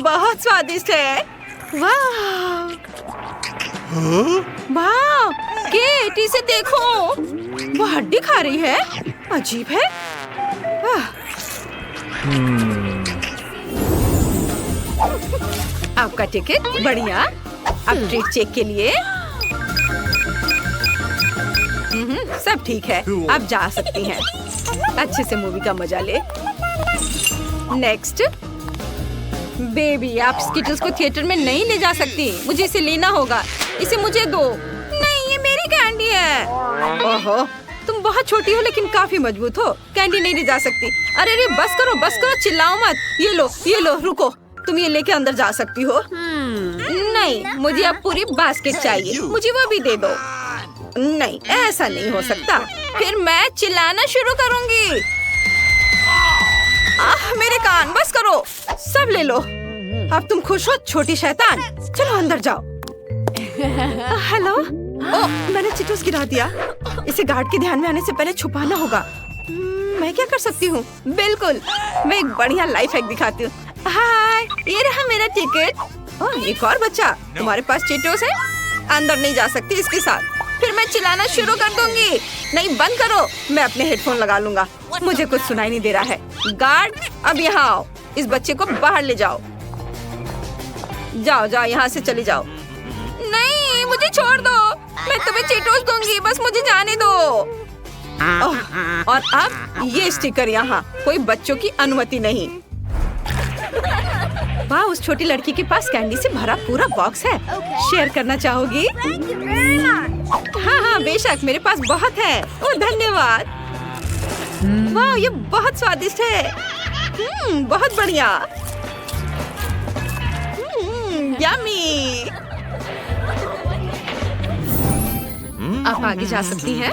बहुत स्वादिष्ट है। वाह, वाह, केट, इसे देखो। वो हड्डी खा रही है। अजीब है। आपका टिकट। बढ़िया। अब ट्रीट चेक के लिए। सब ठीक है, आप जा सकती हैं। अच्छे से मूवी का मजा ले। नेक्स्ट। बेबी, आप स्किटल्स को थिएटर में नहीं ले जा सकती। मुझे इसे लेना होगा। इसे मुझे दो। नहीं, ये मेरी कैंडी है। ओहो, तुम बहुत छोटी हो लेकिन काफी मजबूत हो। कैंडी नहीं ले जा सकती। अरे बस करो, चिल्लाओ मत। ये लो, रुको। तुम ये लेके अंदर जा सकती हो। नहीं, मुझे अब पूरी बास्केट चाहिए। मुझे वो भी दे दो। नहीं, ऐसा नहीं हो सकता। फिर मैं चिल्लाना शुरू करूंगी। मेरे कान, बस करो। सब ले लो। अब तुम खुश हो छोटी शैतान? चलो अंदर जाओ। हेलो। ओह, मैंने चिटोस गिरा दिया। इसे गार्ड के ध्यान में आने से पहले छुपाना होगा। मैं क्या कर सकती हूँ? बिल्कुल, मैं एक बढ़िया लाइफ हैक दिखाती हूँ। हाय, ये रहा मेरा टिकट। ओह, एक और बच्चा। तुम्हारे पास चिटोस है? अंदर नहीं जा सकती इसके साथ। फिर मैं चिल्लाना शुरू कर दूंगी। नहीं, बंद करो। मैं अपने हेडफोन लगा लूंगा। मुझे कुछ सुनाई नहीं दे रहा है। गार्ड, अब यहाँ आओ। इस बच्चे को बाहर ले जाओ। जाओ जाओ, यहाँ से चली जाओ। नहीं, मुझे छोड़ दो। मैं तुम्हें चिटोस दूंगी, बस मुझे जाने दो। और अब ये स्टिकर यहाँ, कोई बच्चों की अनुमति नहीं। वाह, उस छोटी लड़की के पास कैंडी से भरा पूरा बॉक्स है। शेयर करना चाहोगी? हाँ हाँ, बेशक, मेरे पास बहुत है। ओह, धन्यवाद। वाह, ये बहुत स्वादिष्ट है। बहुत बढ़िया। यम्मी। आप आगे जा सकती हैं।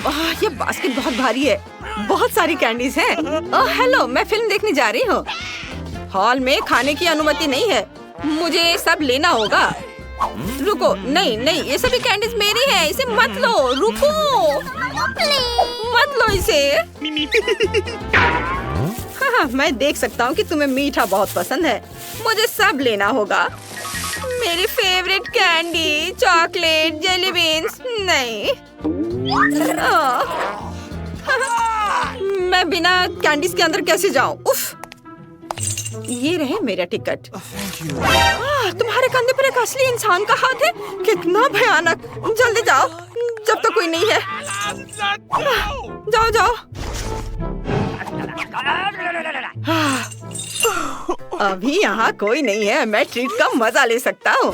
वाह, ये बास्केट बहुत भारी है। बहुत सारी कैंडीज हैं। ओह हेलो, मैं फिल्म देखने जा रही हूँ। हॉल में खाने की अनुमति नहीं है। मुझे सब लेना होगा। रुको, नहीं नहीं, ये सभी कैंडीज मेरी हैं। इसे मत लो। रुको, मत लो इसे। हाँ, मैं देख सकता हूँ कि तुम्हें मीठा बहुत पसंद है। मुझे सब लेना होगा। मेरी favourite candy, chocolate, jelly beans. नहीं, मैं बिना कैंडीज के अंदर कैसे जाऊं? उफ, ये रहे मेरा टिकट। तुम्हारे कंधे पर एक असली इंसान का हाथ है? कितना भयानक। जल्दी जाओ, जब तक कोई नहीं है। जाओ जाओ। अभी यहाँ कोई नहीं है। मैं ट्रीट का मजा ले सकता हूँ।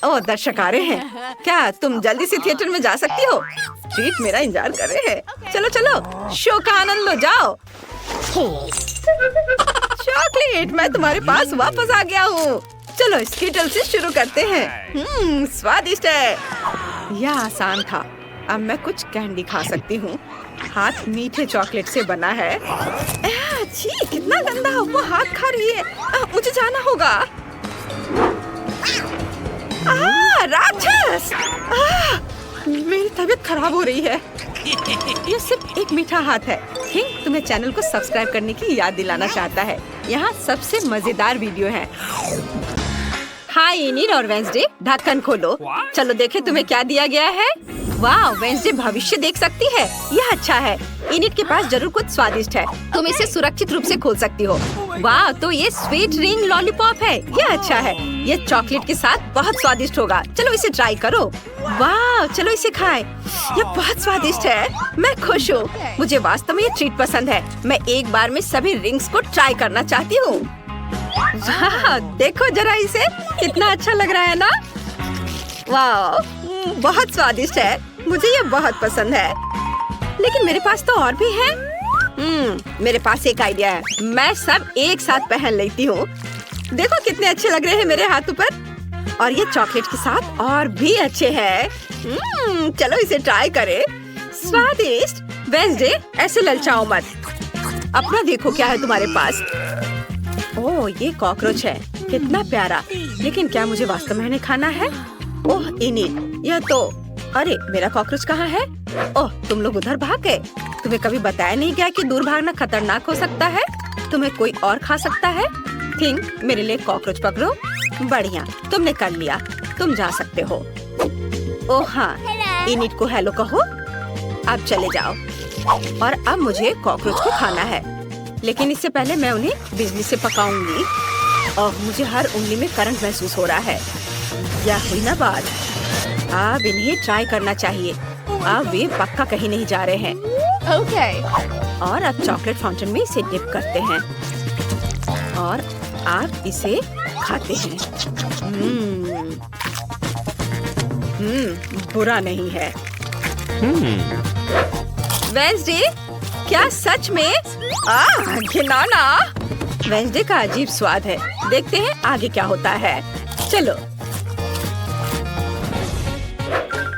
ओह, दर्शक आ रहे हैं। क्या तुम जल्दी से थिएटर में जा सकती हो? ट्रीट मेरा इंतजार कर रहे हैं। चलो चलो, शो का आनंद लो। जाओ। चॉकलेट, मैं तुम्हारे पास वापस आ गया हूँ। चलो स्कीटल से शुरू करते हैं। स्वादिष्ट है। यह आसान था। अब मैं कुछ कैंडी खा सकती हूँ। हाथ मीठे चॉकलेट से बना है। छी, कितना गंदा। वो हाथ खा रही है। मुझे जाना होगा। राक्षस! मेरी तबीयत खराब हो रही है। ये सिर्फ एक मीठा हाथ है। किंग तुम्हें चैनल को सब्सक्राइब करने की याद दिलाना चाहता है। यहाँ सबसे मजेदार वीडियो है। हाय इनिट और वेंसडे, ढक्कन खोलो। चलो देखे तुम्हें क्या दिया गया है। वाह, वेंसडे भविष्य देख सकती है। यह अच्छा है। इनिट के पास जरूर कुछ स्वादिष्ट है। तुम इसे सुरक्षित रूप से खोल सकती हो। वाह, तो ये स्वीट रिंग लॉलीपॉप है। यह अच्छा है। ये चॉकलेट के साथ बहुत स्वादिष्ट होगा। चलो इसे ट्राई करो। वाह, चलो इसे खाएं। ये बहुत स्वादिष्ट है। मैं खुश हूँ। मुझे वास्तव में ये ट्रीट पसंद है। मैं एक बार में सभी रिंग्स को ट्राई करना चाहती हूँ। वाह, देखो जरा इसे, कितना अच्छा लग रहा है ना? वाह, बहुत स्वादिष्ट है। मुझे ये बहुत पसंद है। लेकिन मेरे पास तो और भी है। मेरे पास एक आइडिया है। मैं सब एक साथ पहन लेती हूँ। देखो कितने अच्छे लग रहे हैं मेरे हाथों पर। और ये चॉकलेट के साथ और भी अच्छे हैं। चलो इसे ट्राई करें। स्वादिष्ट। वेंसडे, ऐसे ललचाओ मत। अपना देखो क्या है तुम्हारे पास। ओह, ये कॉकरोच है। कितना प्यारा। लेकिन क्या मुझे वास्तव में खाना है? ओह इनिट, यह तो, अरे मेरा कॉकरोच कहाँ है? ओह, तुम लोग उधर भाग गए। तुम्हें कभी बताया नहीं गया कि दूर भागना खतरनाक हो सकता है? तुम्हें कोई और खा सकता है। थिंक, मेरे लिए कॉकरोच पकड़ो। बढ़िया, तुमने कर लिया। तुम जा सकते हो। ओह हाँ, इनिट को हेलो कहो। अब चले जाओ। और अब मुझे कॉकरोच को खाना है। लेकिन इससे पहले मैं उन्हें बिजली से पकाऊंगी। और मुझे हर उंगली में करंट महसूस हो रहा है। यह हुई ना बात। अब इन्हें ट्राई करना चाहिए। अब वे पक्का कहीं नहीं जा रहे हैं। और अब चॉकलेट फाउंटेन में इसे डिप करते हैं। और आप इसे खाते हैं। बुरा नहीं है। वेंसडे, क्या सच में? घिनौना। वेंसडे का अजीब स्वाद है। देखते हैं आगे क्या होता है। चलो।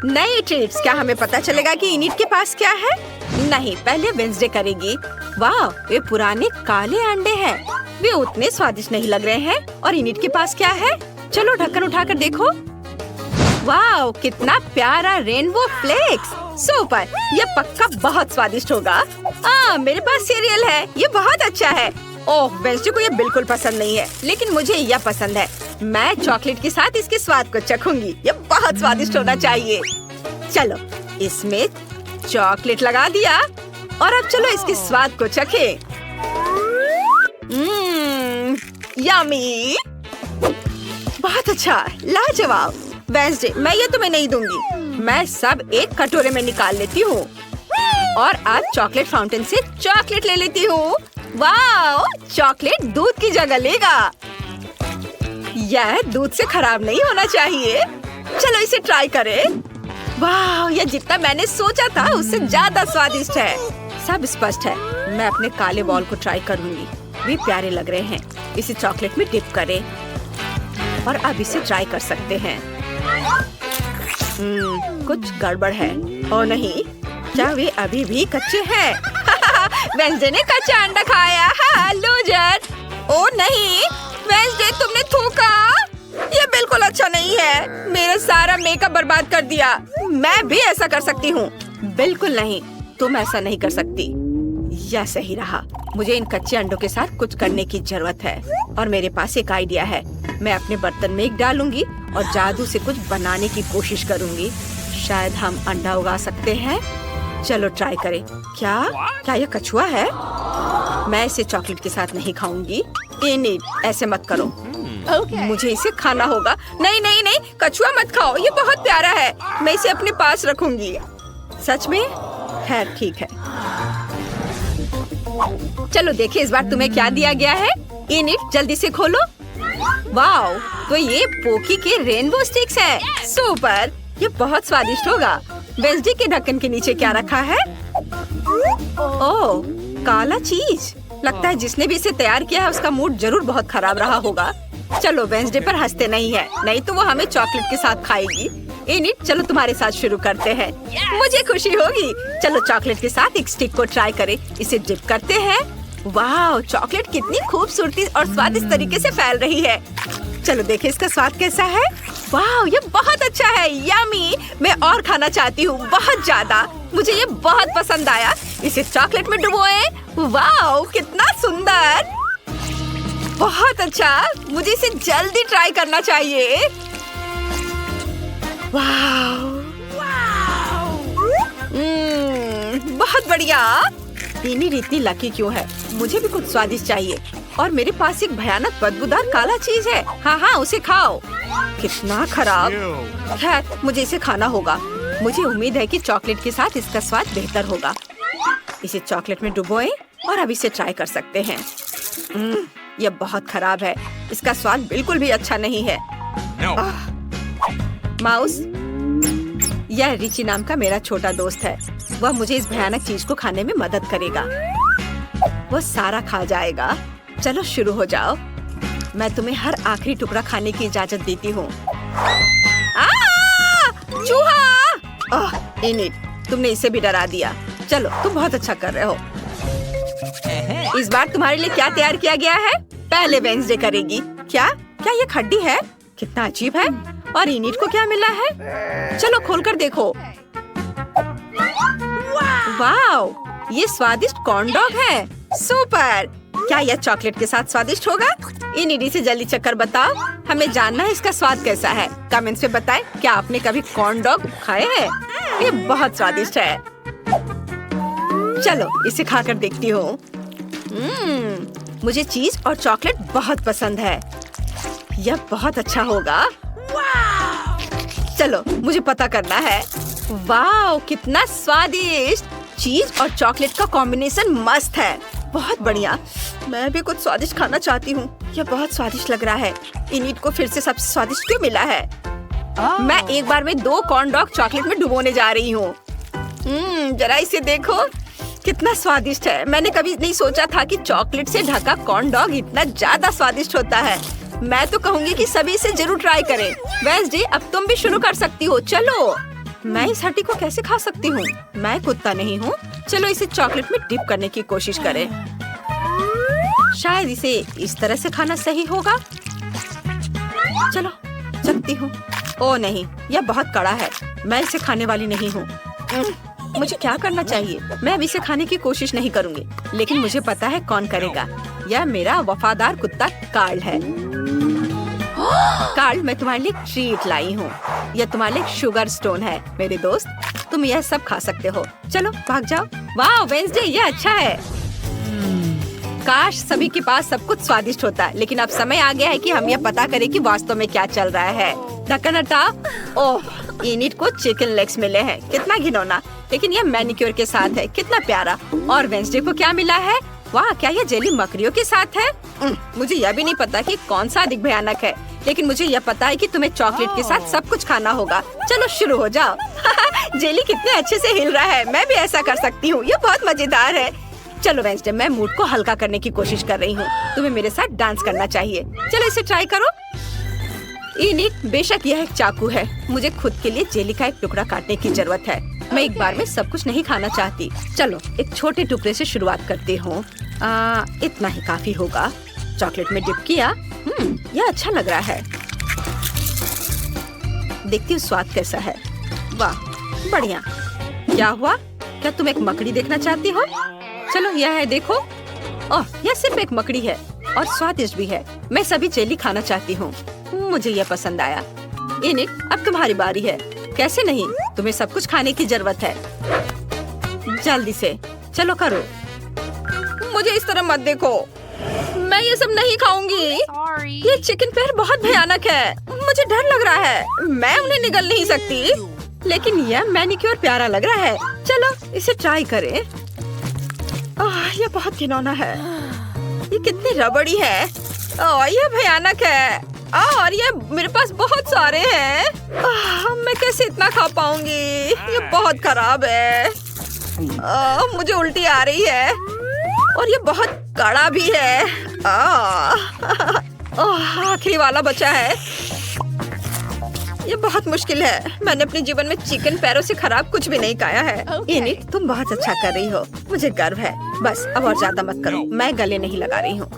नए ट्रीट्स। क्या हमें पता चलेगा कि इनिट के पास क्या है? नहीं, पहले वेंसडे करेगी। वाह, वे पुराने काले अंडे हैं। वे उतने स्वादिष्ट नहीं लग रहे हैं। और इनिट के पास क्या है? चलो ढक्कन उठाकर देखो। वाओ, कितना प्यारा रेनबो फ्लेक्स। सुपर, ये पक्का बहुत स्वादिष्ट होगा। मेरे पास सीरियल है, ये बहुत अच्छा है। ओह, वेंसडे को ये बिल्कुल पसंद नहीं है, लेकिन मुझे यह पसंद है। मैं चॉकलेट के साथ इसके स्वाद को चखूंगी। ये बहुत स्वादिष्ट होना चाहिए। चलो, इसमें चॉकलेट लगा दिया और अब चलो इसके स्वाद को चखे। यम्मी, बहुत अच्छा, लाजवाब। वेंसडे, मैं ये तुम्हें नहीं दूंगी। मैं सब एक कटोरे में निकाल लेती हूँ और अब चॉकलेट फाउंटेन से चॉकलेट ले लेती हूँ। वाओ, चॉकलेट दूध की जगह लेगा। यह दूध से खराब नहीं होना चाहिए। चलो इसे ट्राई करें। वाह, यह जितना मैंने सोचा था उससे ज्यादा स्वादिष्ट है। सब स्पष्ट है। मैं अपने काले बॉल को ट्राई करूंगी। वे प्यारे लग रहे हैं। इसे चॉकलेट में डिप करें और अब इसे ट्राई कर सकते हैं। कुछ गड़बड़ है। ओ नहीं, क्या वे अभी भी कच्चे हैं? वेंसडे ने कच्चा अंडा खाया। लूजर। ओ नहीं, वेंसडे तुमने थूका। ये बिल्कुल अच्छा नहीं है। मेरा सारा मेकअप बर्बाद कर दिया। मैं भी ऐसा कर सकती हूँ। बिल्कुल नहीं, तुम ऐसा नहीं कर सकती। यह सही रहा। मुझे इन कच्चे अंडों के साथ कुछ करने की जरूरत है और मेरे पास एक आइडिया है। मैं अपने बर्तन में एक डालूंगी और जादू से कुछ बनाने की कोशिश करूंगी। शायद हम अंडा उगा सकते हैं। चलो ट्राई करें। क्या यह कछुआ है? मैं इसे चॉकलेट के साथ नहीं खाऊंगी। इनिट, ऐसे मत करो। मुझे इसे खाना होगा। नहीं नहीं नहीं, कछुआ मत खाओ। ये बहुत प्यारा है। मैं इसे अपने पास रखूंगी। सच में? खैर ठीक है। चलो देखिए इस बार तुम्हें क्या दिया गया है। इनिट, जल्दी से खोलो। वाओ, तो ये पोकी के रेनबो स्टिक्स हैं। सुपर, ये बहुत स्वादिष्ट होगा। वेंसडे के ढक्कन के नीचे क्या रखा है? ओह, काला चीज। लगता है जिसने भी इसे तैयार किया है उसका मूड जरूर बहुत खराब रहा होगा। चलो वेंसडे पर हंसते नहीं है, नहीं तो वो हमें चॉकलेट के साथ खाएगी। इनिट, चलो तुम्हारे साथ शुरू करते हैं। मुझे खुशी होगी। चलो चॉकलेट के साथ एक स्टिक को ट्राई करें। इसे डिप करते हैं। वाह, चॉकलेट कितनी खूबसूरती और स्वादिष्ट तरीके से फैल रही है। चलो देखें इसका स्वाद कैसा है। वाह, ये बहुत अच्छा है। यम्मी, मैं और खाना चाहती हूँ, बहुत ज्यादा। मुझे ये बहुत पसंद आया। इसे चॉकलेट में डुबोएं। वाह, कितना सुंदर। बहुत अच्छा, मुझे इसे जल्दी ट्राई करना चाहिए। वाह, बहुत बढ़िया। इनिट इतनी लकी क्यों है? मुझे भी कुछ स्वादिष्ट चाहिए और मेरे पास एक भयानक बदबूदार काला चीज है। हाँ, उसे खाओ। कितना खराब। खैर, मुझे इसे खाना होगा। मुझे उम्मीद है कि चॉकलेट के साथ इसका स्वाद बेहतर होगा। इसे चॉकलेट में डुबोएं और अब इसे ट्राई कर सकते हैं। यह बहुत खराब है। इसका स्वाद बिल्कुल भी अच्छा नहीं है। माउस, यह रिची नाम का मेरा छोटा दोस्त है। वह मुझे इस भयानक चीज को खाने में मदद करेगा। वो सारा खा जाएगा। चलो शुरू हो जाओ। मैं तुम्हें हर आखिरी टुकड़ा खाने की इजाजत देती हूँ। चूहा! इनिट, तुमने इसे भी डरा दिया। चलो, तुम बहुत अच्छा कर रहे हो। इस बार तुम्हारे लिए क्या तैयार किया गया है? पहले वेंसडे करेगी। क्या ये खड्डी है? कितना अजीब है। और इनिट को क्या मिला है? चलो खोलकर देखो। वाओ, ये स्वादिष्ट कॉर्न डॉग है। सुपर, क्या यह चॉकलेट के साथ स्वादिष्ट होगा? इनिट, इसे जल्दी चक्कर बताओ। हमें जानना है इसका स्वाद कैसा है। कमेंट्स में बताएं, क्या आपने कभी कॉर्न डॉग खाए हैं? ये बहुत स्वादिष्ट है। चलो इसे खाकर देखती हूँ। मुझे चीज और चॉकलेट बहुत पसंद है। यह बहुत अच्छा होगा। चलो, मुझे पता करना है। वाह, कितना स्वादिष्ट। चीज और चॉकलेट का कॉम्बिनेशन मस्त है। बहुत बढ़िया। मैं भी कुछ स्वादिष्ट खाना चाहती हूँ। यह बहुत स्वादिष्ट लग रहा है। इनिट को फिर से सबसे स्वादिष्ट क्यों मिला है? मैं एक बार में 2 कॉर्न डॉग चॉकलेट में डुबोने जा रही हूँ। जरा इसे देखो, कितना स्वादिष्ट है। मैंने कभी नहीं सोचा था कि चॉकलेट से ढका कॉर्न डॉग इतना ज्यादा स्वादिष्ट होता है। मैं तो कहूँगी कि सभी इसे जरूर ट्राई करें। वेंसडे, अब तुम भी शुरू कर सकती हो। चलो, मैं इस हड्डी को कैसे खा सकती हूँ? मैं कुत्ता नहीं हूँ। चलो इसे चॉकलेट में डिप करने की कोशिश करें। शायद इसे इस तरह से खाना सही होगा। चलो चखती हूँ। ओ नहीं, यह बहुत कड़ा है। मैं इसे खाने वाली नहीं हूँ। मुझे क्या करना चाहिए? मैं अब इसे खाने की कोशिश नहीं करूँगी, लेकिन मुझे पता है कौन करेगा। यह मेरा वफादार कुत्ता कार्ल है। कार्ल, मैं तुम्हारे लिए ट्रीट लाई हूँ। यह तुम्हारे लिए शुगर स्टोन है मेरे दोस्त। तुम यह सब खा सकते हो। चलो भाग जाओ। वाह वेंसडे, यह अच्छा है। काश सभी के पास सब कुछ स्वादिष्ट होता, लेकिन अब समय आ गया है कि हम यह पता करें कि वास्तव में क्या चल रहा है। ढक्कन हटाओ। ओह, इनिट को चिकन लेग्स मिले हैं। कितना घिनौना, लेकिन यह मैनिक्योर के साथ है। कितना प्यारा। और वेंसडे को क्या मिला है? वाह, क्या यह जेली मकड़ियों के साथ है? मुझे यह भी नहीं पता कि कौन सा अधिक भयानक है, लेकिन मुझे यह पता है कि तुम्हें चॉकलेट के साथ सब कुछ खाना होगा। चलो शुरू हो जाओ। जेली कितने अच्छे से हिल रहा है। मैं भी ऐसा कर सकती हूँ। यह बहुत मजेदार है। चलो वेंसडे, मैं मूड को हल्का करने की कोशिश कर रही हूँ। तुम्हें मेरे साथ डांस करना चाहिए। चलो इसे ट्राई करो। इनिट, बेशक यह एक चाकू है। मुझे खुद के लिए जेली का एक टुकड़ा काटने की जरूरत है। मैं एक बार में सब कुछ नहीं खाना चाहती। चलो एक छोटे टुकड़े से शुरुआत करती हूँ। इतना ही काफी होगा। चॉकलेट में डिप किया। यह अच्छा लग रहा है। देखती हूँ स्वाद कैसा है। वाह, बढ़िया। क्या हुआ? क्या तुम एक मकड़ी देखना चाहती हो? चलो यह है, देखो। ओह, यह सिर्फ एक मकड़ी है और स्वादिष्ट भी है। मैं सभी जेली खाना चाहती हूँ। मुझे यह पसंद आया। इनिट, अब तुम्हारी बारी है। कैसे नहीं, तुम्हें सब कुछ खाने की जरूरत है। जल्दी से चलो करो। मुझे इस तरह मत देखो। मैं ये सब नहीं खाऊंगी। ये चिकन पैर बहुत भयानक है। मुझे डर लग रहा है। मैं उन्हें निगल नहीं सकती, लेकिन यह मैनिक्योर प्यारा लग रहा है। चलो इसे ट्राई करें। यह बहुत घिनौना है। ये कितनी रबड़ी है। यह भयानक है। और ये मेरे पास बहुत सारे हैं। मैं कैसे इतना खा पाऊंगी? ये बहुत खराब है। मुझे उल्टी आ रही है और ये बहुत कड़ा भी है। आखिरी वाला बचा है। ये बहुत मुश्किल है। मैंने अपने जीवन में चिकन पैरों से खराब कुछ भी नहीं खाया है। इनिट, तुम बहुत अच्छा कर रही हो। मुझे गर्व है। बस अब और ज्यादा मत करो। मैं गले नहीं लगा रही हूँ।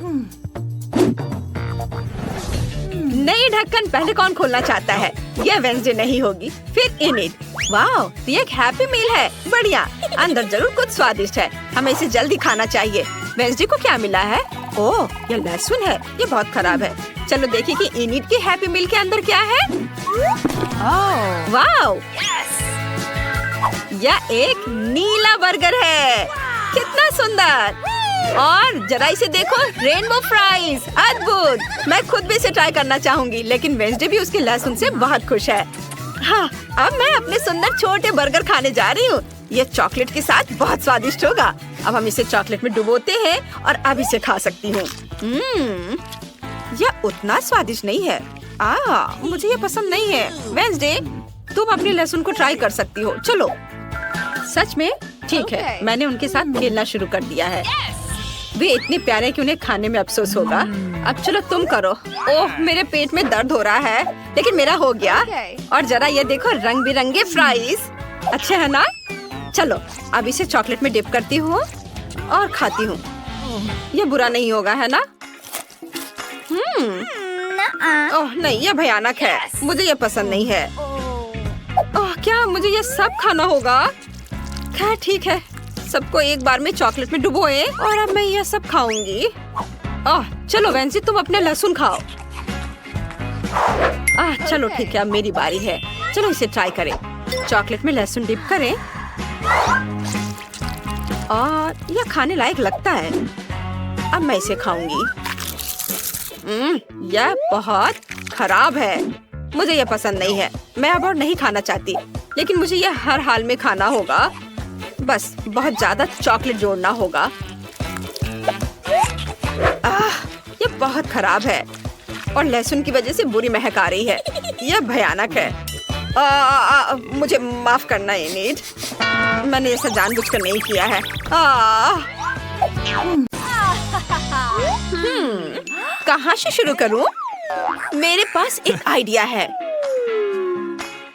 नई ढक्कन पहले कौन खोलना चाहता है? यह वेंसडे नहीं होगी, फिर इनिट। वाह, ये एक हैप्पी मील है। बढ़िया। अंदर जरूर कुछ स्वादिष्ट है। हमें इसे जल्दी खाना चाहिए। वेंसडे को क्या मिला है? ओह, यह लहसुन है। ये बहुत खराब है। चलो देखिए कि इनिट के हैप्पी मील के अंदर क्या है। वाह, यह एक नीला बर्गर है। कितना सुंदर। और जरा इसे देखो, रेनबो फ्राइज। अद्भुत। मैं खुद भी इसे ट्राई करना चाहूंगी, लेकिन वेंसडे भी उसके लहसुन से बहुत खुश है। हाँ, अब मैं अपने सुंदर छोटे बर्गर खाने जा रही हूँ। ये चॉकलेट के साथ बहुत स्वादिष्ट होगा। अब हम इसे चॉकलेट में डुबोते हैं और अब इसे खा सकती हूँ। यह उतना स्वादिष्ट नहीं है। मुझे ये पसंद नहीं है। वेंसडे, तुम अपने लहसुन को ट्राई कर सकती हो। चलो। सच में? ठीक है, मैंने उनके साथ खेलना शुरू कर दिया है। वे इतने प्यारे कि उन्हें खाने में अफसोस होगा। अब चलो तुम करो। ओह, मेरे पेट में दर्द हो रहा है, लेकिन मेरा हो गया। और जरा ये देखो, रंग बिरंगे फ्राइज। अच्छे है ना? चलो अब इसे चॉकलेट में डिप करती हूँ और खाती हूँ। ये बुरा नहीं होगा, है ना? ओह नहीं, यह भयानक है। मुझे ये पसंद नहीं है। ओह, क्या मुझे ये सब खाना होगा? खैर ठीक है, सबको एक बार में चॉकलेट में डुबोए और अब मैं यह सब खाऊंगी। चलो वेंसी, तुम अपने लहसुन खाओ। चलो ठीक है, अब मेरी बारी है। चलो इसे ट्राई करें। चॉकलेट में लहसुन डिप करें और यह खाने लायक लगता है। अब मैं इसे खाऊंगी। यह बहुत खराब है। मुझे यह पसंद नहीं है। मैं अब और नहीं खाना चाहती, लेकिन मुझे यह हर हाल में खाना होगा। बस बहुत ज्यादा चॉकलेट जोड़ना होगा। यह बहुत खराब है और लहसुन की वजह से बुरी महक आ रही है। यह भयानक है। मुझे माफ करना इनिट। मैंने ऐसा जानबूझकर नहीं किया है। कहाँ से शुरू करूं? मेरे पास एक आइडिया है।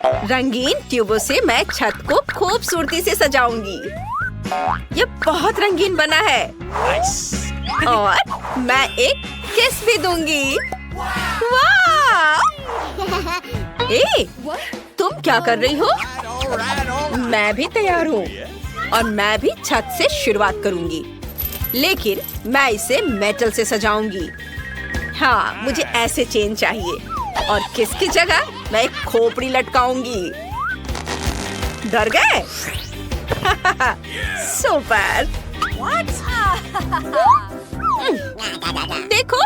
रंगीन ट्यूबों से मैं छत को खूबसूरती से सजाऊंगी। ये बहुत रंगीन बना है। और मैं एक किस भी दूंगी। वाह! ए, तुम क्या कर रही हो? मैं भी तैयार हूँ और मैं भी छत से शुरुआत करूंगी, लेकिन मैं इसे मेटल से सजाऊंगी। हाँ, मुझे ऐसे चेन चाहिए और किसकी जगह मैं एक खोपड़ी लटकाऊंगी। डर गए? सुपर! देखो,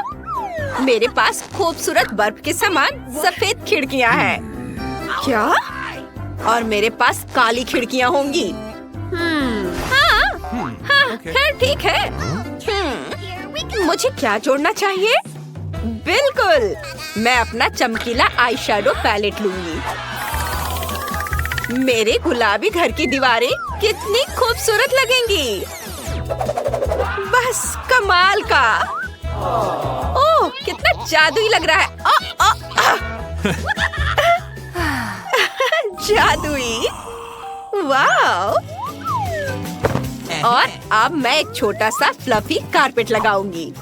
मेरे पास खूबसूरत बर्फ के समान सफेद खिड़कियां हैं। क्या? और मेरे पास काली खिड़कियां होंगी। हाँ, खैर ठीक है। मुझे क्या जोड़ना चाहिए? बिल्कुल, मैं अपना चमकीला आई शैडो पैलेट लूंगी। मेरे गुलाबी घर की दीवारें कितनी खूबसूरत लगेंगी। बस कमाल का। ओह, कितना जादुई लग रहा है। जादुई। वाह! और अब मैं एक छोटा सा फ्लफी कारपेट लगाऊंगी।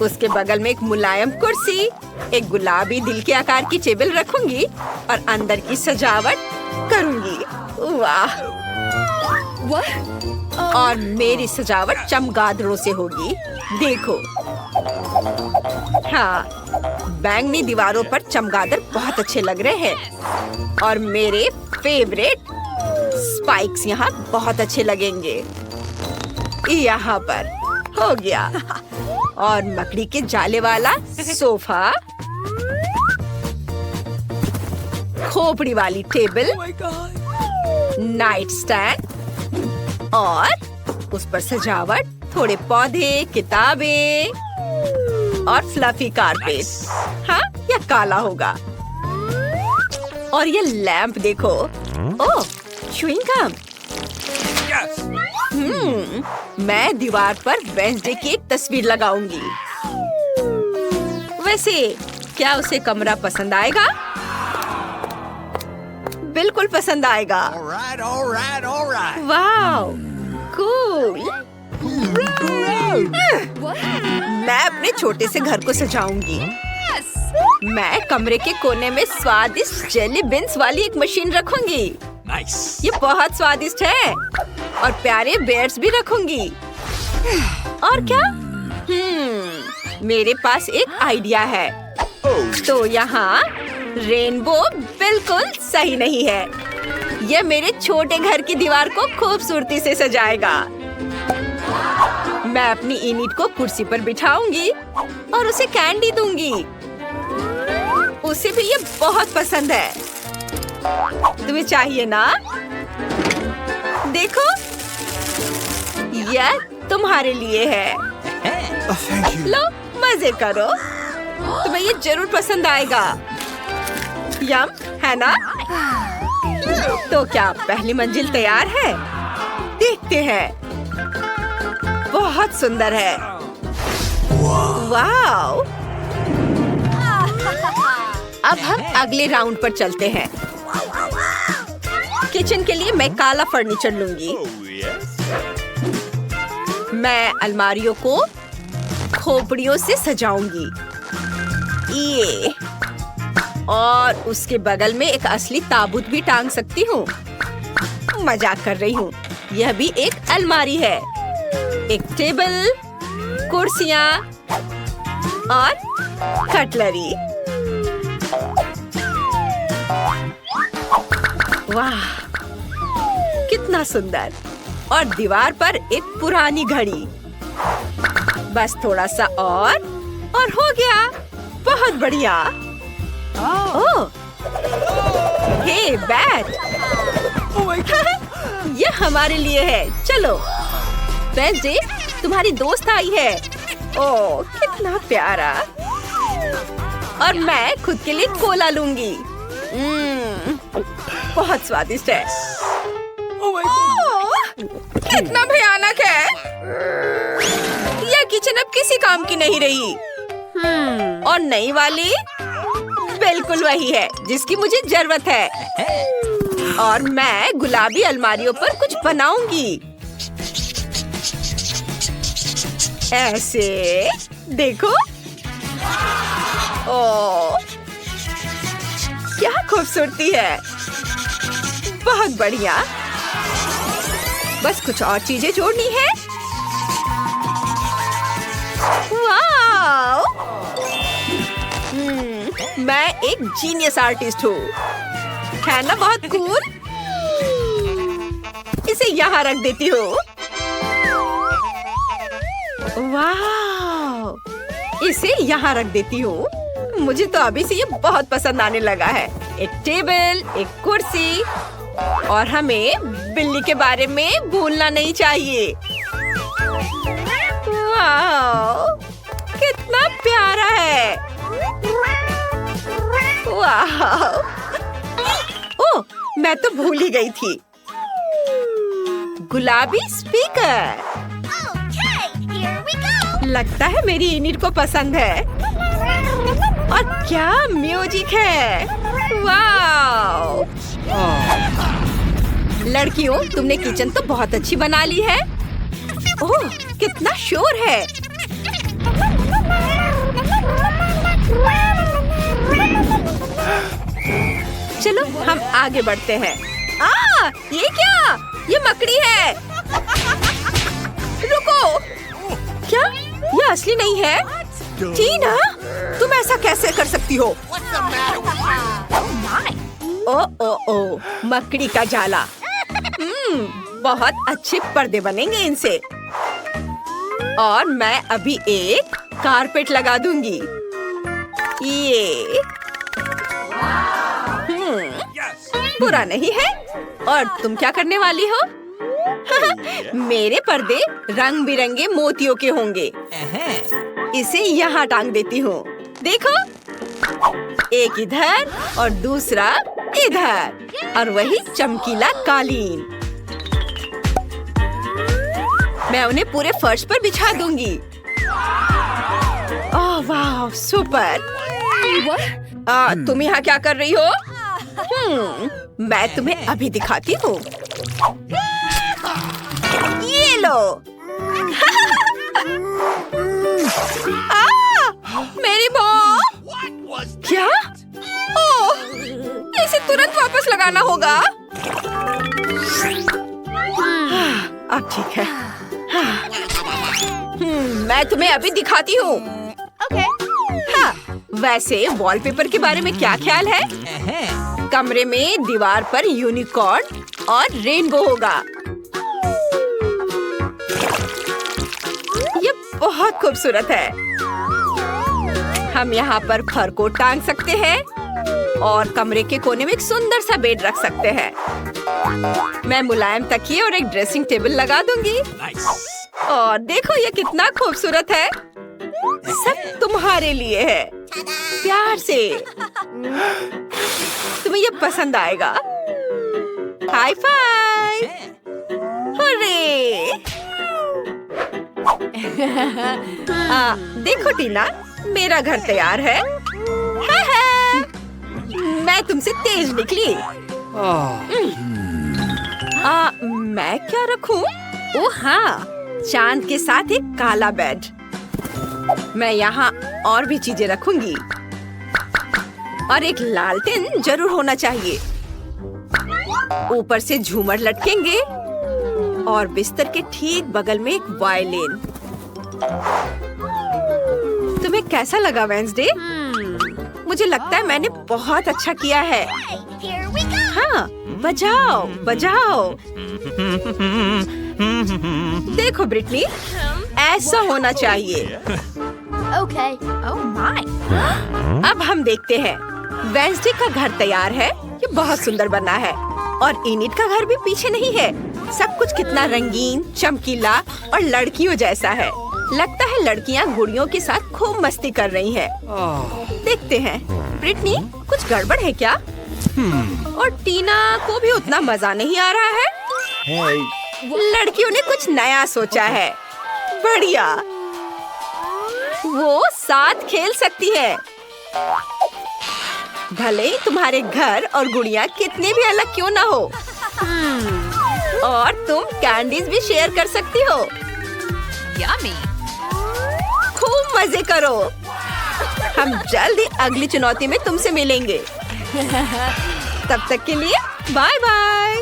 उसके बगल में एक मुलायम कुर्सी, एक गुलाबी दिल के आकार की टेबल रखूंगी और अंदर की सजावट करूंगी। वाह! और मेरी सजावट चमगादड़ों से होगी। देखो, हाँ, बैंगनी दीवारों पर चमगादड़ बहुत अच्छे लग रहे हैं और मेरे फेवरेट स्पाइक्स यहाँ बहुत अच्छे लगेंगे। यहाँ पर हो गया। और मकड़ी के जाले वाला सोफा, खोपड़ी वाली टेबल, नाइट स्टैंड और उस पर सजावट, थोड़े पौधे, किताबें और फ्लफी कारपेट। हाँ, यह काला होगा। और ये लैंप देखो। ओह, च्युइंग गम। मैं दीवार पर वेडनेसडे की एक तस्वीर लगाऊंगी। वैसे क्या उसे कमरा पसंद आएगा? बिल्कुल पसंद आएगा। वाह, कूल। मैं अपने छोटे से घर को सजाऊंगी। मैं कमरे के कोने में स्वादिष्ट जेली बीन्स वाली एक मशीन रखूंगी। ये बहुत स्वादिष्ट है। और प्यारे बेयर्स भी रखूंगी। और क्या? मेरे पास एक आइडिया है। तो यहाँ रेनबो बिल्कुल सही नहीं है। यह मेरे छोटे घर की दीवार को खूबसूरती से सजाएगा। मैं अपनी इनिट को कुर्सी पर बिठाऊंगी और उसे कैंडी दूंगी। उसे भी ये बहुत पसंद है। तुम्हें चाहिए ना? देखो, यह तुम्हारे लिए है। लो, मजे करो। तुम्हें ये जरूर पसंद आएगा। यम, है ना? तो क्या पहली मंजिल तैयार है? देखते हैं। बहुत सुंदर है। वाव! अब हम अगले राउंड पर चलते हैं। किचन के लिए मैं काला फर्नीचर लूंगी। मैं अलमारियों को खोपड़ियों से सजाऊंगी। ये, और उसके बगल में एक असली ताबूत भी टांग सकती हूँ। मजाक कर रही हूँ। यह भी एक अलमारी है। एक टेबल, कुर्सियाँ और कटलरी। वाह, कितना सुंदर। और दीवार पर एक पुरानी घड़ी। बस थोड़ा सा और हो गया। बहुत बढ़िया। ओह, हे बैट। यह हमारे लिए है। चलो, वेडनेसडे, तुम्हारी दोस्त आई है। ओह, कितना प्यारा। और मैं खुद के लिए कोला लूंगी। बहुत स्वादिष्ट है। कितना भयानक है। यह किचन अब किसी काम की नहीं रही। और नई वाली बिल्कुल वही है जिसकी मुझे जरूरत है। और मैं गुलाबी अलमारियों पर कुछ बनाऊंगी। ऐसे देखो। ओ, क्या खूबसूरती है। बहुत बढ़िया। बस कुछ और चीजें जोड़नी है। वाव! मैं एक जीनियस आर्टिस्ट हूँ, है ना बहुत कूल? इसे यहाँ रख देती हूँ। वाव! इसे यहाँ रख देती हूँ। मुझे तो अभी से ये बहुत पसंद आने लगा है। एक टेबल, एक कुर्सी, और हमें बिल्ली के बारे में भूलना नहीं चाहिए। वाव! कितना प्यारा है। वाव! ओह, मैं तो भूल ही गई थी। गुलाबी स्पीकर। लगता है मेरी इनिट को पसंद है। और क्या म्यूजिक है। वाव! लड़कियों, तुमने किचन तो बहुत अच्छी बना ली है। ओह, कितना शोर है। चलो हम आगे बढ़ते हैं। ये क्या? ये मकड़ी है। रुको, क्या ये असली नहीं है? टीना, तुम ऐसा कैसे कर सकती हो? ओ, मकड़ी का जाला। बहुत अच्छे पर्दे बनेंगे इनसे। और मैं अभी एक कारपेट लगा दूंगी। ये बुरा नहीं है। और तुम क्या करने वाली हो? मेरे पर्दे रंग बिरंगे मोतियों के होंगे। इसे यहाँ टांग देती हूँ। देखो, एक इधर और दूसरा इधर, और वही चमकीला कालीन। मैं उन्हें पूरे फर्श पर बिछा दूंगी। ओह वाह, सुपर। तुम यहाँ क्या कर रही हो? मैं तुम्हें अभी दिखाती हूँ। ये लो। मेरी बॉल। क्या? ओह, इसे तुरंत वापस लगाना होगा। अब ठीक है। मैं तुम्हें अभी दिखाती हूँ। हाँ, वैसे वॉलपेपर के बारे में क्या ख्याल है? कमरे में दीवार पर यूनिकॉर्न और रेनबो होगा। ये बहुत खूबसूरत है। हम यहाँ पर फर को टांग सकते हैं और कमरे के कोने में एक सुंदर सा बेड रख सकते हैं। मैं मुलायम तकिए और एक ड्रेसिंग टेबल लगा दूंगी। और देखो ये कितना खूबसूरत है। सब तुम्हारे लिए है, प्यार से। तुम्हें ये पसंद आएगा। High five. हुर्रे! देखो टीना, मेरा घर तैयार है। मैं तुमसे तेज निकली। मैं क्या रखूं? ओह हाँ, चांद के साथ एक काला बेड। मैं यहाँ और भी चीजें रखूंगी। और एक लालटेन जरूर होना चाहिए। ऊपर से झूमर लटकेंगे और बिस्तर के ठीक बगल में एक वायलिन। तुम्हें कैसा लगा वेंसडे? मुझे लगता है मैंने बहुत अच्छा किया है। हाँ, बजाओ बजाओ। देखो ब्रिटनी, ऐसा होना चाहिए। Okay. Oh my. अब हम देखते हैं। वेंसडे का घर तैयार है। ये बहुत सुंदर बना है। और इनिट का घर भी पीछे नहीं है। सब कुछ कितना रंगीन, चमकीला और लड़कियों जैसा है। लगता है लड़कियाँ गुड़ियों के साथ खूब मस्ती कर रही हैं। देखते हैं। ब्रिटनी, कुछ गड़बड़ है क्या? और टीना को भी उतना मजा नहीं आ रहा है। लड़कियों ने कुछ नया सोचा है। बढ़िया। वो साथ खेल सकती है। भले ही तुम्हारे घर और गुड़िया कितने भी अलग क्यों ना हो। और तुम कैंडीज भी शेयर कर सकती हो। Yummy. मजे करो। हम जल्द ही अगली चुनौती में तुमसे मिलेंगे। तब तक के लिए बाय बाय।